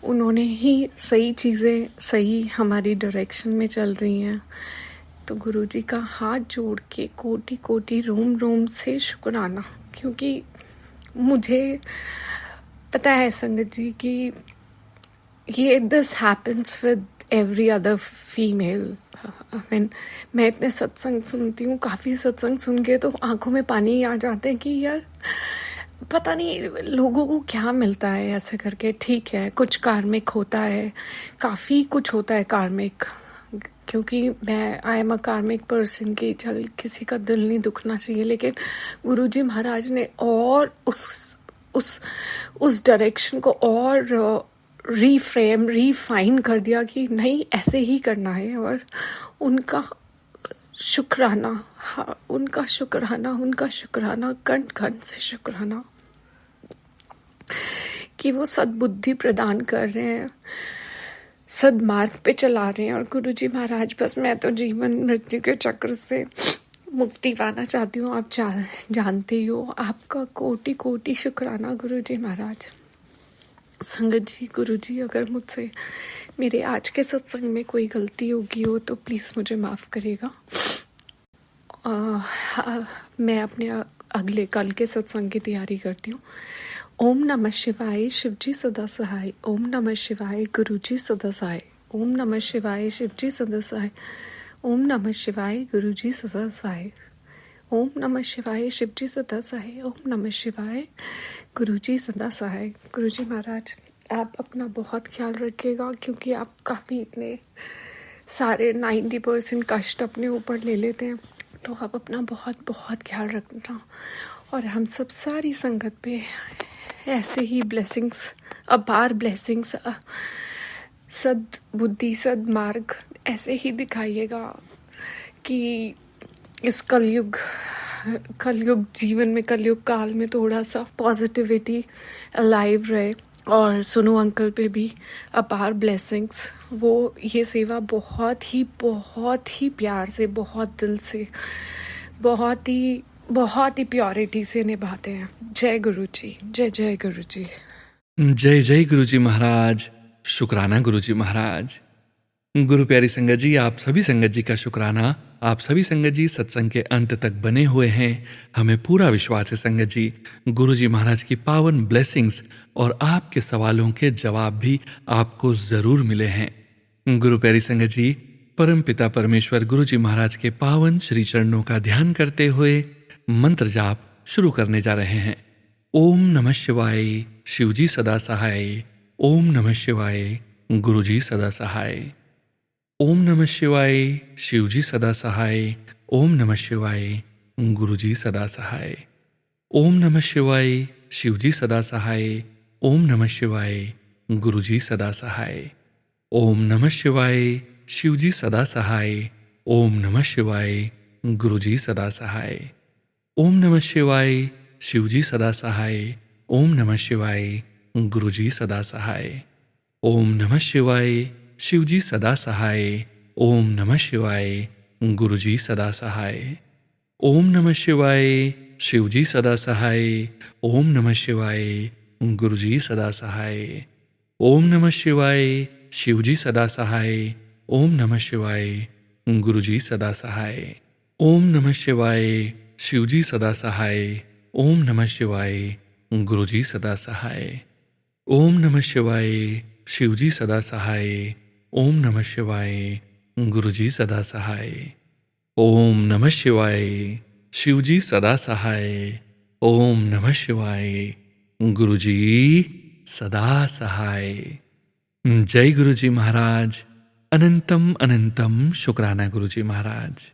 उन्होंने ही सही चीज़ें सही हमारी डायरेक्शन में चल रही हैं। तो गुरुजी का हाथ जोड़ के कोटि कोटि रोम रोम से शुक्राना, क्योंकि मुझे पता है संगत जी कि ये this happens with every other female. मैं इतने सत्संग सुनती हूँ, काफ़ी सत्संग सुन के तो आंखों में पानी ही आ जाते हैं कि यार पता नहीं लोगों को क्या मिलता है ऐसे करके। ठीक है, कुछ कार्मिक होता है, काफ़ी कुछ होता है कार्मिक, क्योंकि मैं आई एम अ कार्मिक पर्सन की चल किसी का दिल नहीं दुखना चाहिए। लेकिन गुरुजी महाराज ने और उस डायरेक्शन को और रिफाइन कर दिया कि नहीं ऐसे ही करना है। और उनका शुक्राना, हाँ उनका शुक्राना कण कण से शुक्राना कि वो सद्बुद्धि प्रदान कर रहे हैं, सदमार्ग पे चला रहे हैं। और गुरुजी महाराज बस मैं तो जीवन मृत्यु के चक्र से मुक्ति पाना चाहती हूँ। आप जानते ही हो। आपका कोटि कोटि शुक्राना गुरुजी महाराज। संगत जी, गुरुजी अगर मुझसे मेरे आज के सत्संग में कोई गलती होगी हो तो प्लीज़ मुझे माफ़ करिएगा। मैं अपने अगले कल के सत्संग की तैयारी करती हूँ। ओम नमः शिवाय, शिवजी सदा सहाय। ओम नमः शिवाय, गुरुजी सदा सहाय। ओम नमः शिवाय, शिवजी सदा सहाय। ओम नमः शिवाय, गुरुजी सदा सहाय। ओम नमः शिवाय, शिवजी सदा सहाय। ओम नमः शिवाय, गुरुजी सदा सहाय। गुरुजी महाराज आप अपना बहुत ख्याल रखिएगा, क्योंकि आप काफ़ी इतने सारे 90% कष्ट अपने ऊपर ले लेते हैं। तो आप अपना बहुत बहुत ख्याल रखना। और हम सब सारी संगत पे ऐसे ही ब्लेसिंग्स, अपार ब्लेसिंग्स, सद्बुद्धि सदमार्ग ऐसे ही दिखाइएगा कि इस कलयुग जीवन में, कलयुग काल में थोड़ा सा पॉजिटिविटी अलाइव रहे। और सुनो अंकल पे भी अपार ब्लेसिंग्स। वो ये सेवा बहुत ही प्यार से, बहुत दिल से, बहुत ही प्योरिटी से निभाते हैं। जय गुरु जी, जय जय गुरु जी। जय जय गुरुजी महाराज। शुक्राना गुरुजी महाराज। गुरु प्यारी संगत जी, आप सभी संगत जी का शुक्राना। आप सभी संगत जी सत्संग के अंत तक बने हुए हैं। हमें पूरा विश्वास है संगत जी, गुरुजी महाराज की पावन ब्लेसिंग्स और आपके सवालों के जवाब भी आपको जरूर मिले हैं। गुरु प्यारी संगत जी, परम पिता परमेश्वर गुरुजी महाराज के पावन श्री चरणों का ध्यान करते हुए मंत्र जाप शुरू करने जा रहे हैं। ओम नमः शिवाय, शिवजी सदा सहाय। ओम नमः शिवाय, गुरुजी सदा सहाय। ओम नमः शिवाय, शिवजी सदा सहाय। ओम नमः शिवाय, गुरुजी सदा सहाय। ओम नमः शिवाय, शिवजी सदा सहाय। ओम नमः शिवाय, गुरुजी सदा सहाय। ओम नमः शिवाय, शिवजी सदा सहाय। ओम नमः शिवाय, गुरुजी सदा सहाय। ओम नमः शिवाय, शिवजी सदा सहाय। ओम नमः शिवाय, गुरुजी सदा सहाय। ओम नमः शिवाय, शिवजी सदा सहाय। ओम नमः शिवाय, गुरुजी सदा सहाय। ओम नमः शिवाय, शिवजी सदा सहाय। ओम नमः शिवाय, गुरुजी सदा सहाय। ओम नमः शिवाय, शिवजी सदा सहाय। ओम नमः शिवाय, गुरुजी सदा सहाय। ओम नमः शिवाय, शिवजी सदा सहाय। ओम नमः शिवाय, गुरुजी सदा सहाय। ओम नमः शिवाय, शिवजी सदा सहाय। ओम नमः शिवाय, गुरुजी सदा सहाय। ओम नमः शिवाय, शिवजी सदा सहाय। ओम नमः शिवाय, गुरुजी सदा सहाय। जय गुरुजी महाराज। अनंतम अनंतम शुक्राना गुरुजी महाराज।